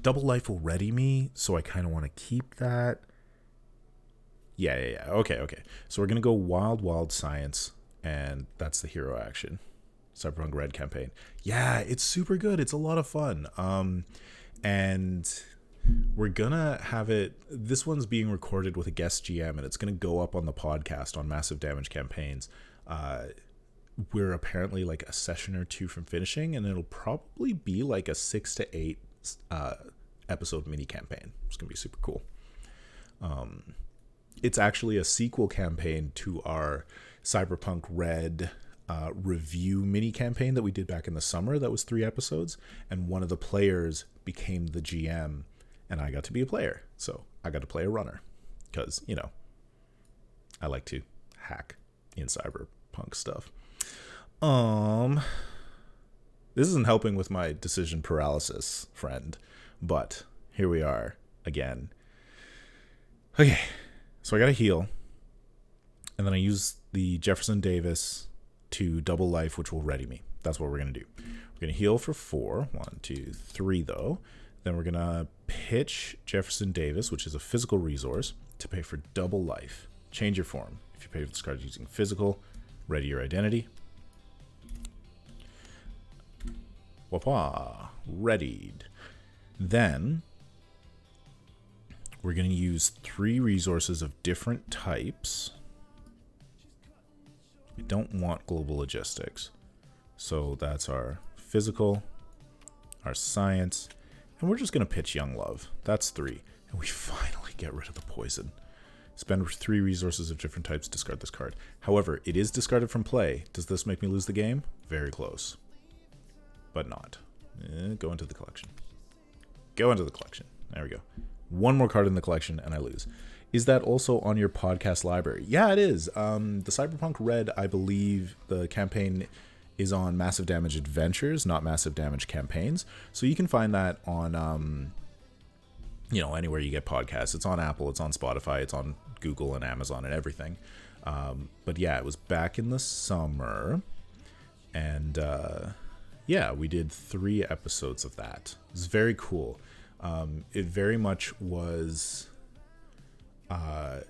Double Life will ready me, so I kind of want to keep that. Yeah. Okay. So we're going to go Wild Science, and that's the hero action. Cyberpunk Red campaign. Yeah, it's super good. It's a lot of fun. And we're going to have it... This one's being recorded with a guest GM, and it's going to go up on the podcast on Massive Damage Campaigns. We're apparently like a session or two from finishing, and it'll probably be like a 6 to 8 episode mini campaign. It's gonna be super cool. It's actually a sequel campaign to our Cyberpunk Red review mini campaign that we did back in the summer. That was 3 episodes, and one of the players became the GM, and I got to be a player. So I got to play a runner because, you know, I like to hack in Cyberpunk stuff. This isn't helping with my decision paralysis, friend, but here we are again. Okay, so I got to heal, and then I use the Jefferson Davis to double life, which will ready me. That's what we're going to do. We're going to heal for 4. 1, 2, 3, though. Then we're going to pitch Jefferson Davis, which is a physical resource, to pay for double life. Change your form. If you pay for this card using physical, ready your identity. Wapa, readied. Then we're going to use 3 resources of different types. I don't want global logistics. So that's our physical, our science, and we're just going to pitch Young Love. That's 3. And we finally get rid of the poison. Spend 3 resources of different types, discard this card. However, it is discarded from play. Does this make me lose the game? Very close. But not. Go into the collection. Go into the collection. There we go. 1 more card in the collection and I lose. Is that also on your podcast library? Yeah, it is. The Cyberpunk Red, I believe the campaign is on Massive Damage Adventures, not Massive Damage Campaigns. So you can find that on, anywhere you get podcasts. It's on Apple, it's on Spotify, it's on Google and Amazon and everything. But yeah, it was back in the summer. And we did 3 episodes of that. It was very cool. It very much was... I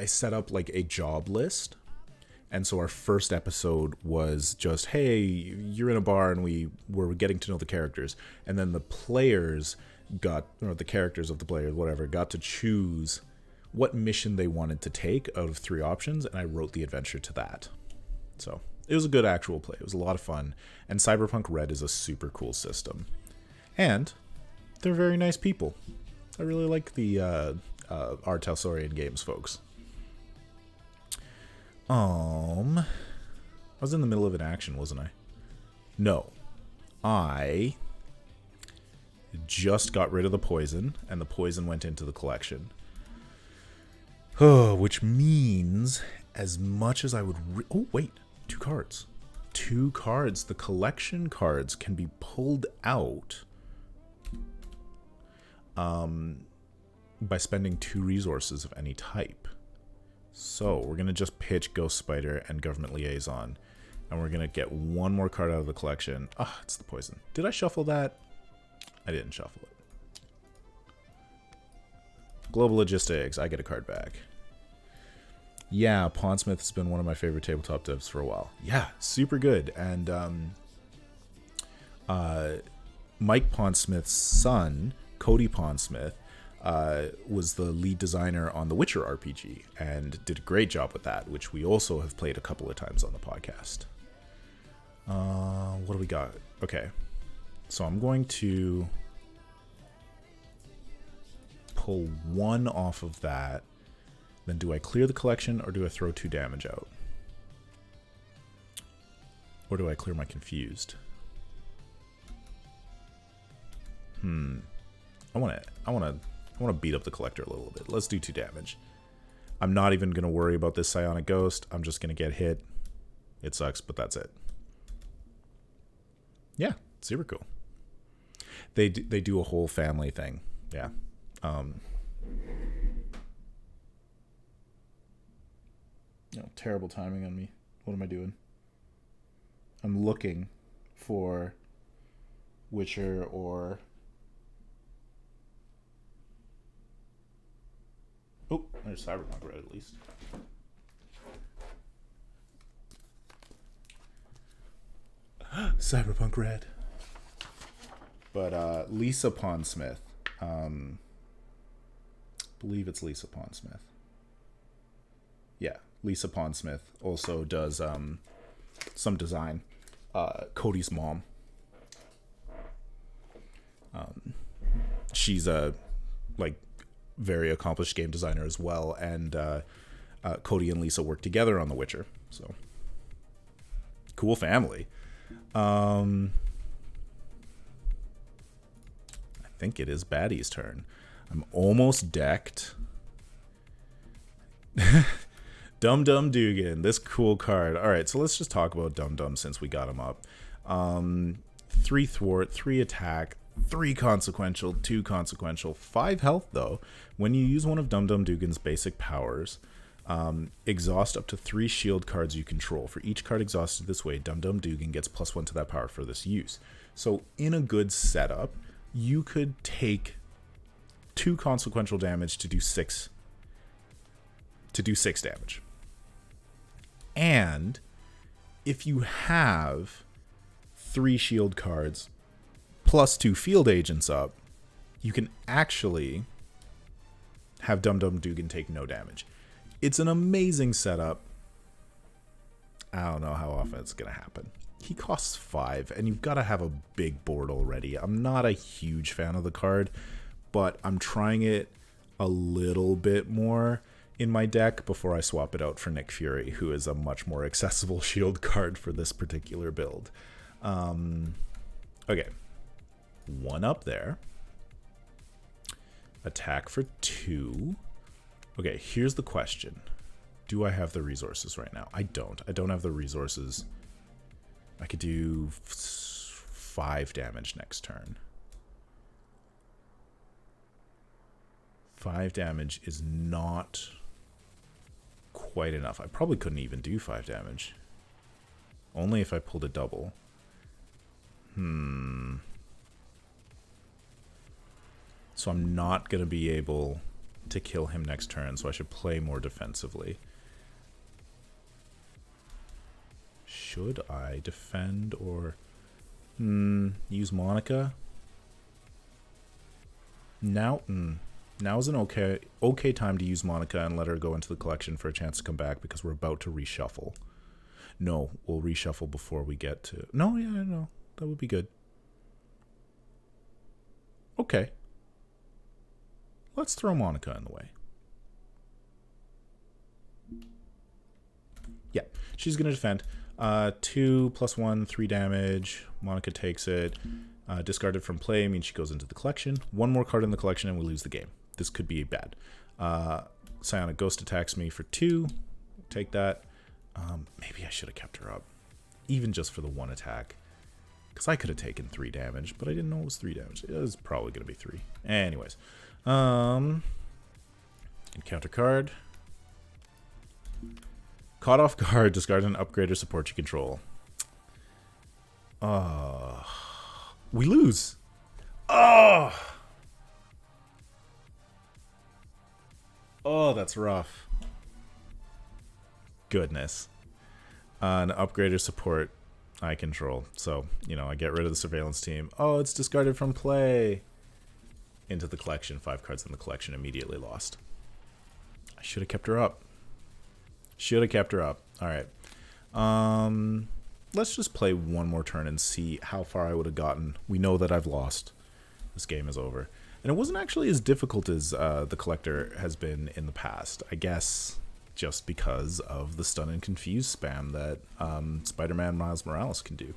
set up like a job list, and so our first episode was just, hey, you're in a bar and we were getting to know the characters, and then the players the characters of the players, whatever, got to choose what mission they wanted to take out of 3 options, and I wrote the adventure to that. So it was a good actual play. It was a lot of fun, and Cyberpunk Red is a super cool system, and they're very nice people. I really like the R. Talsorian Games folks. I was in the middle of an action, wasn't I? No. I just got rid of the poison, and the poison went into the collection. Which means, as much as I would... oh, wait. 2 cards. 2 cards. The collection cards can be pulled out... by spending 2 resources of any type. So we're going to just pitch Ghost Spider and Government Liaison, and we're going to get 1 more card out of the collection. It's the poison. Did I shuffle that? I didn't shuffle it. Global Logistics. I get a card back. Yeah, Pondsmith has been one of my favorite tabletop devs for a while. Yeah, super good. And Mike Pondsmith's son, Cody Pondsmith, was the lead designer on the Witcher RPG and did a great job with that, which we also have played a couple of times on the podcast. What do we got? Okay, so I'm going to pull 1 off of that. Then do I clear the collection, or do I throw 2 damage out? Or do I clear my confused? I want to I want to beat up the Collector a little bit. Let's do 2 damage. I'm not even going to worry about this Psionic Ghost. I'm just going to get hit. It sucks, but that's it. Yeah, super cool. They do a whole family thing. Yeah. No, terrible timing on me. What am I doing? I'm looking for Witcher or... Oh, there's Cyberpunk Red at least. Cyberpunk Red. But Lisa Pondsmith. Believe it's Lisa Pondsmith. Yeah, Lisa Pondsmith also does some design. Cody's mom. She's a very accomplished game designer as well, and Cody and Lisa work together on The Witcher. So cool family. I think it is Baddie's turn. I'm almost decked. Dum Dum Dugan, this cool card. All right, so let's just talk about Dum Dum since we got him up. 3 thwart, 3 attack, 3 consequential, 2 consequential, 5 health though. When you use one of Dum Dum Dugan's basic powers, exhaust up to 3 shield cards you control. For each card exhausted this way, Dum Dum Dugan gets +1 to that power for this use. So in a good setup, you could take 2 consequential damage to do 6 damage. And if you have 3 shield cards plus 2 field agents up, you can actually have Dum Dum Dugan take no damage. It's an amazing setup. I don't know how often it's going to happen. He costs 5, and you've got to have a big board already. I'm not a huge fan of the card, but I'm trying it a little bit more in my deck before I swap it out for Nick Fury, who is a much more accessible shield card for this particular build. Okay. 1 up there. Attack for 2. Okay, here's the question. Do I have the resources right now? I don't. I don't have the resources. I could do 5 damage next turn. 5 damage is not quite enough. I probably couldn't even do 5 damage. Only if I pulled a double. So I'm not going to be able to kill him next turn, so I should play more defensively. Should I defend or use Monica? Now's an okay time to use Monica and let her go into the collection for a chance to come back because we're about to reshuffle. No, we'll reshuffle before we get to... No, that would be good. Okay. Let's throw Monica in the way. Yeah, she's going to defend. 2 + 1, 3 damage. Monica takes it. Discarded from play means she goes into the collection. 1 more card in the collection and we lose the game. This could be bad. Psionic Ghost attacks me for 2. Take that. Maybe I should have kept her up. Even just for the 1 attack. Because I could have taken 3 damage, but I didn't know it was 3 damage. It was probably going to be 3. Anyways. Encounter card. Caught off guard. Discard an upgrade or support you control. We lose. Oh, that's rough. Goodness. An upgrade or support I control. So, I get rid of the surveillance team. Oh, it's discarded from play. Into the collection. 5 cards in the collection. Immediately lost. I should have kept her up. All right. Let's just play 1 more turn and see how far I would have gotten. We know that I've lost. This game is over. And it wasn't actually as difficult as the Collector has been in the past. I guess just because of the stun and confuse spam that Spider-Man Miles Morales can do.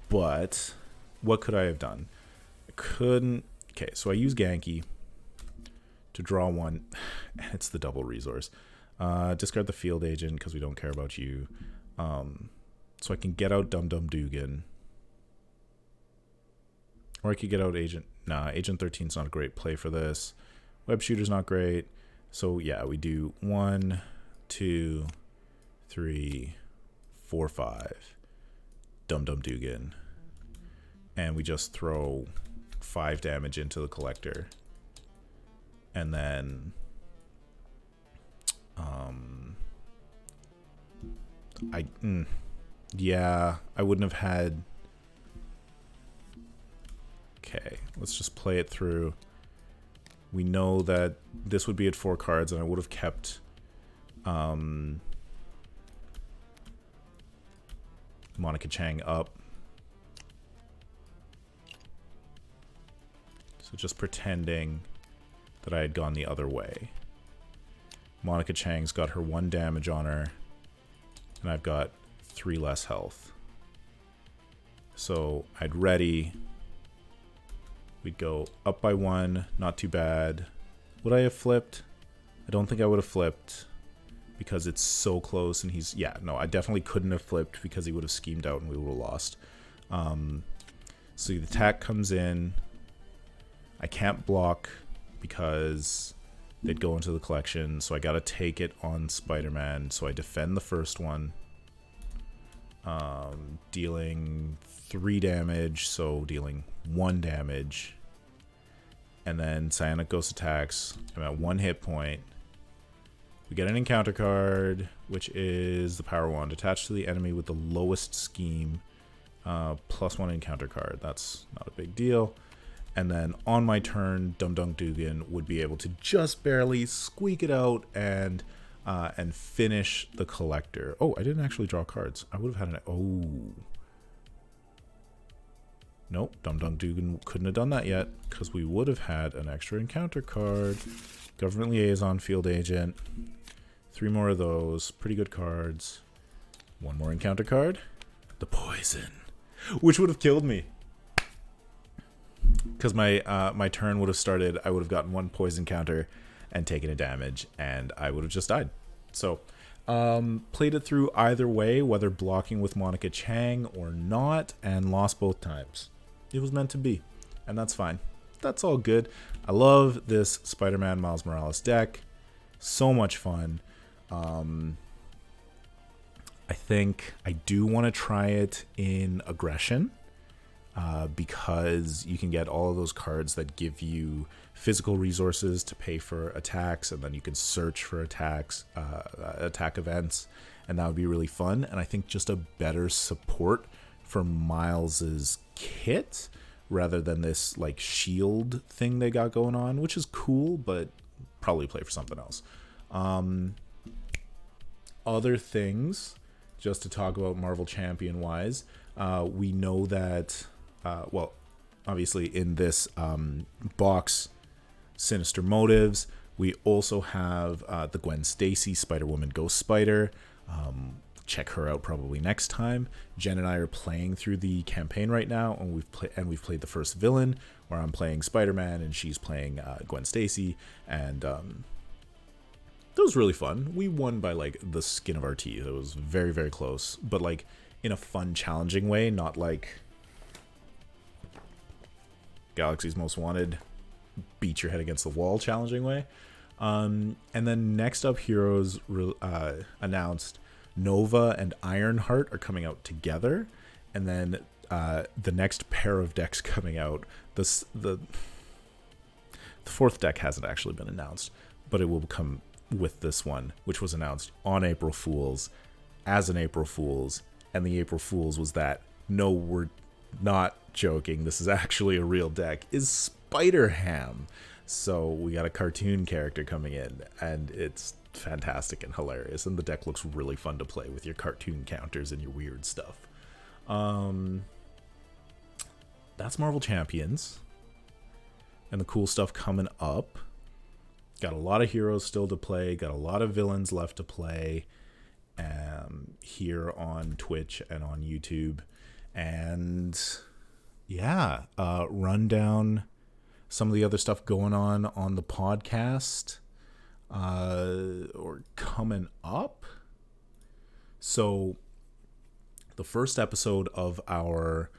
But what could I have done? I couldn't... Okay, so I use Genki. to draw one. It's the double resource. Discard the field agent because we don't care about you. So I can get out Dum Dum Dugan. Or I could get out Agent... Nah, Agent 13's not a great play for this. Web Shooter's not great. So yeah, we do 1, 2, 3, 4, 5. Dum Dum Dugan. And we just throw 5 damage into the collector. And then... yeah, I wouldn't have had... Okay, let's just play it through. We know that this would be at 4 cards, and I would have kept... Monica Chang up. So just pretending that I had gone the other way. Monica Chang's got her 1 damage on her, and I've got 3 less health. So I'd ready. We'd go up by 1, not too bad. Would I have flipped? I don't think I would have flipped because it's so close and he's... Yeah, no, I definitely couldn't have flipped because he would have schemed out and we would have lost. So the attack comes in. I can't block because they'd go into the collection, so I gotta take it on Spider-Man. So I defend the first one. Dealing 3 damage, so dealing 1 damage. And then Psionic Ghost attacks. I'm at 1 hit point. We get an encounter card, which is the Power Wand. Attached to the enemy with the lowest scheme. +1 encounter card. That's not a big deal. And then on my turn, Dum Dum Dugan would be able to just barely squeak it out and finish the collector. Oh, I didn't actually draw cards. I would have had an... Oh. Nope, Dum Dum Dugan couldn't have done that yet because we would have had an extra encounter card. Government Liaison, Field Agent. 3 more of those. Pretty good cards. 1 more encounter card. The Poison. Which would have killed me. Because my turn would have started, I would have gotten 1 poison counter and taken a damage, and I would have just died. So, played it through either way, whether blocking with Monica Chang or not, and lost both times. It was meant to be, and that's fine. That's all good. I love this Spider-Man Miles Morales deck. So much fun. I think I do want to try it in Aggression. Because you can get all of those cards that give you physical resources to pay for attacks, and then you can search for attacks, attack events, and that would be really fun. And I think just a better support for Miles's kit rather than this like shield thing they got going on, which is cool, but probably play for something else. Other things, just to talk about Marvel Champion wise, we know that. Well, obviously in this box, Sinister Motives, we also have the Gwen Stacy Spider-Woman Ghost Spider. Check her out probably next time. Jen and I are playing through the campaign right now, and we've played the first villain, where I'm playing Spider-Man and she's playing Gwen Stacy, and that was really fun. We won by like the skin of our teeth. It was very, very close, but like in a fun, challenging way, not like Galaxy's Most Wanted, beat your head against the wall challenging way. And then next up, Heroes announced Nova and Ironheart are coming out together. And then the next pair of decks coming out, the 4th deck hasn't actually been announced, but it will come with this one, which was announced on April Fool's as an April Fool's. And the April Fool's was that, no, we're not joking, this is actually a real deck, is Spider-Ham. So we got a cartoon character coming in, and it's fantastic and hilarious, and the deck looks really fun to play with your cartoon counters and your weird stuff. That's Marvel Champions and the cool stuff coming up. Got a lot of heroes still to play, got a lot of villains left to play here on Twitch and on YouTube. And yeah, run down some of the other stuff going on the podcast or coming up. So the first episode of our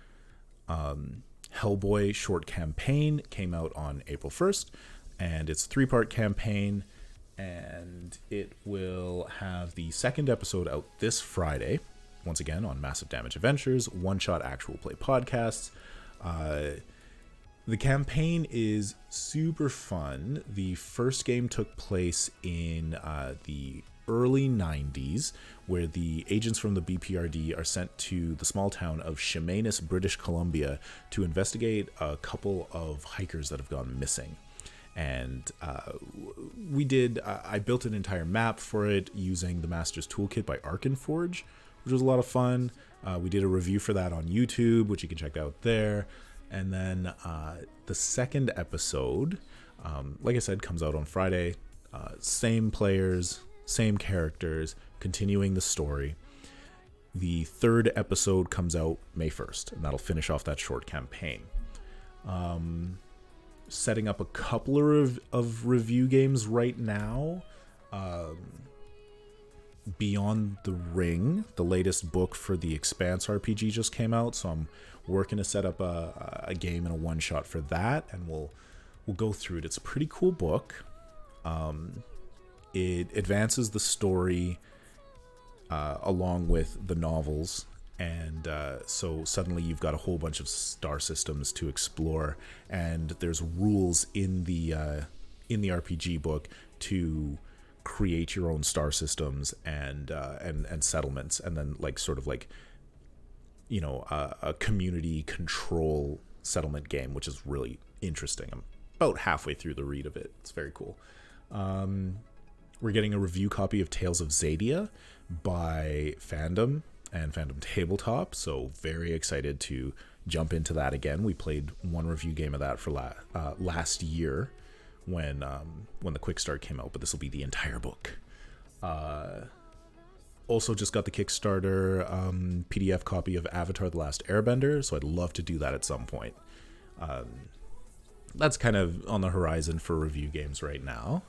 Hellboy short campaign came out on April 1st, and it's a 3-part campaign, and it will have the second episode out this Friday, once again on Massive Damage Adventures, one-shot actual play podcasts. The campaign is super fun. The first game took place in the early 90s, where the agents from the BPRD are sent to the small town of Chemainus, British Columbia, to investigate a couple of hikers that have gone missing. And I built an entire map for it using the Master's Toolkit by Arkenforge, which was a lot of fun. We did a review for that on YouTube, which you can check out there. And then the second episode, like I said, comes out on Friday. Same players, same characters, continuing the story. The third episode comes out May 1st, and that'll finish off that short campaign. Setting up a couple of review games right now. Beyond the Ring, the latest book for the Expanse RPG, just came out, so I'm working to set up a game and a one-shot for that, and we'll go through it. It's a pretty cool book. It advances the story along with the novels, and so suddenly you've got a whole bunch of star systems to explore, and there's rules in the RPG book to create your own star systems and settlements, and then a community control settlement game, which is really interesting. I'm about halfway through the read of it. It's very cool. We're getting a review copy of Tales of Zadia by Fandom and Fandom Tabletop, so very excited to jump into that again. We played one review game of that for last year when the quick start came out, but this will be the entire book. Also just got the Kickstarter PDF copy of Avatar: The Last Airbender, so I'd love to do that at some point. That's kind of on the horizon for review games right now.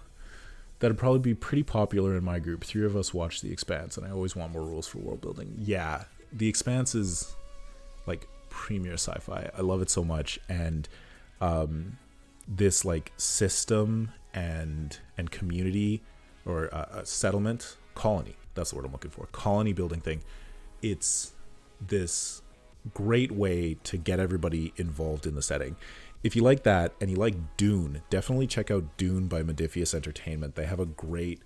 That'd probably be pretty popular in my group. 3 of us watch The Expanse, and I always want more rules for world building. Yeah, The Expanse is like premier sci-fi. I love it so much, and this like system and community or settlement colony, that's the word I'm looking for, colony building thing. It's this great way to get everybody involved in the setting. If you like that and you like Dune, definitely check out Dune by Modifius Entertainment. They have a great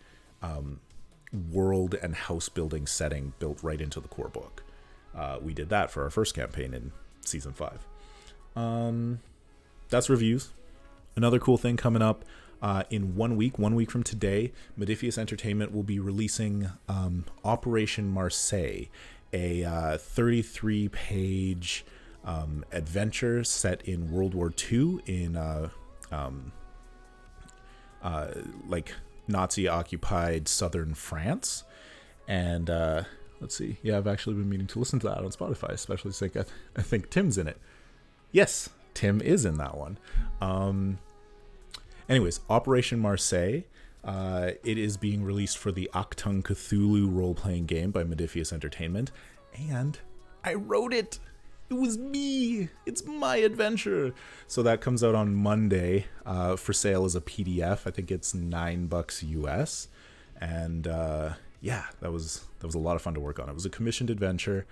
world and house building setting built right into the core book. We did that for our first campaign in season 5. That's reviews. Another cool thing coming up in 1 week from today, Modifius Entertainment will be releasing Operation Marseille, a 33-page adventure set in World War II in Nazi-occupied southern France. And let's see. Yeah, I've actually been meaning to listen to that on Spotify, especially since I think Tim's in it. Yes, Tim is in that one. Anyways, Operation Marseille. It is being released for the Achtung Cthulhu role-playing game by Modifius Entertainment. And I wrote it. It was me. It's my adventure. So that comes out on Monday for sale as a PDF. I think it's $9 US. And yeah, that was a lot of fun to work on. It was a commissioned adventure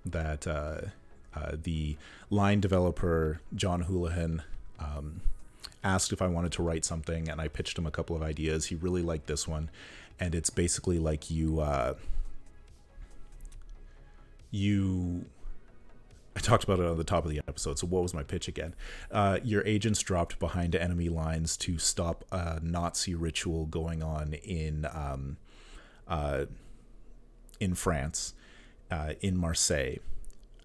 that the line developer, John Houlihan, asked if I wanted to write something, and I pitched him a couple of ideas. He really liked this one, and it's basically like I talked about it on the top of the episode, so what was my pitch again? Your agents dropped behind enemy lines to stop a Nazi ritual going on in France, in Marseille,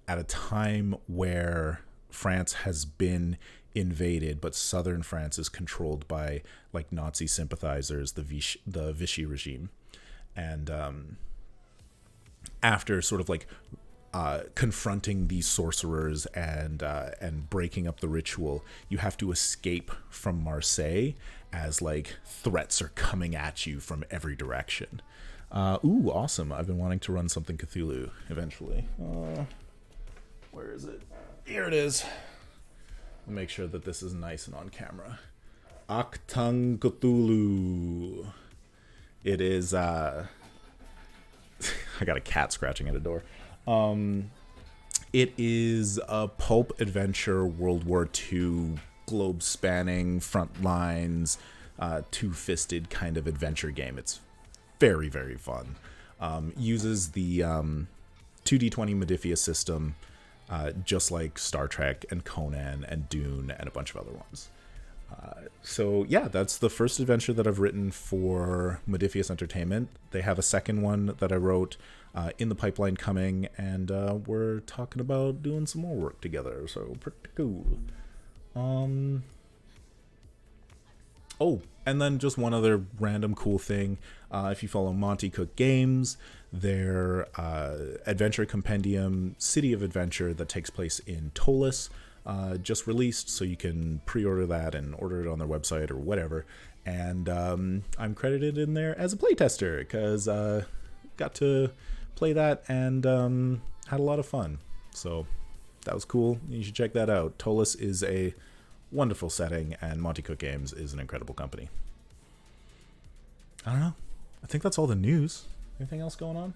at a time where France has been invaded, but southern France is controlled by like Nazi sympathizers, the Vichy regime. And after sort of like confronting these sorcerers and breaking up the ritual. You have to escape from Marseille as like threats are coming at you from every direction. Ooh, awesome! I've been wanting to run something Cthulhu eventually. Where is it? Here it is. I'll make sure that this is nice and on camera. Actung Cthulhu. It is. I got a cat scratching at a door. It is a pulp adventure, World War II, globe-spanning, front lines, two-fisted kind of adventure game. It's very, very fun. Uses the 2D20 Modiphius system, just like Star Trek and Conan and Dune and a bunch of other ones. So yeah, that's the first adventure that I've written for Modiphius Entertainment. They have a second one that I wrote in the pipeline coming, and we're talking about doing some more work together, so pretty cool. Oh, and then just one other random cool thing. If you follow Monty Cook Games, their adventure compendium, City of Adventure, that takes place in Tolis, just released, so you can pre-order that and order it on their website or whatever. And I'm credited in there as a playtester because got to play that and had a lot of fun. So that was cool. You should check that out. Tolis is a wonderful setting, and Monty Cook Games is an incredible company. I don't know. I think that's all the news. Anything else going on?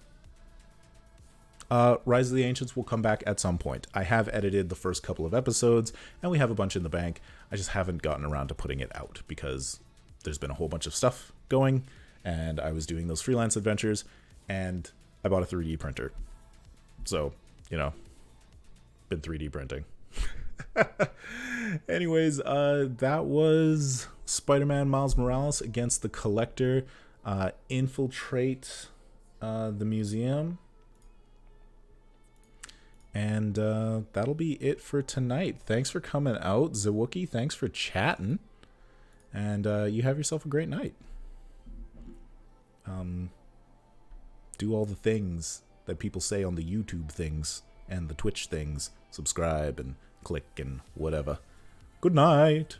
Rise of the Ancients will come back at some point. I have edited the first couple of episodes, and we have a bunch in the bank. I just haven't gotten around to putting it out because there's been a whole bunch of stuff going, and I was doing those freelance adventures, and I bought a 3D printer. So, been 3D printing. Anyways, that was Spider-Man Miles Morales against the Collector. Infiltrate the museum. And that'll be it for tonight. Thanks for coming out, Zawookie. Thanks for chatting. And you have yourself a great night. Do all the things that people say on the YouTube things and the Twitch things. Subscribe and click and whatever. Good night.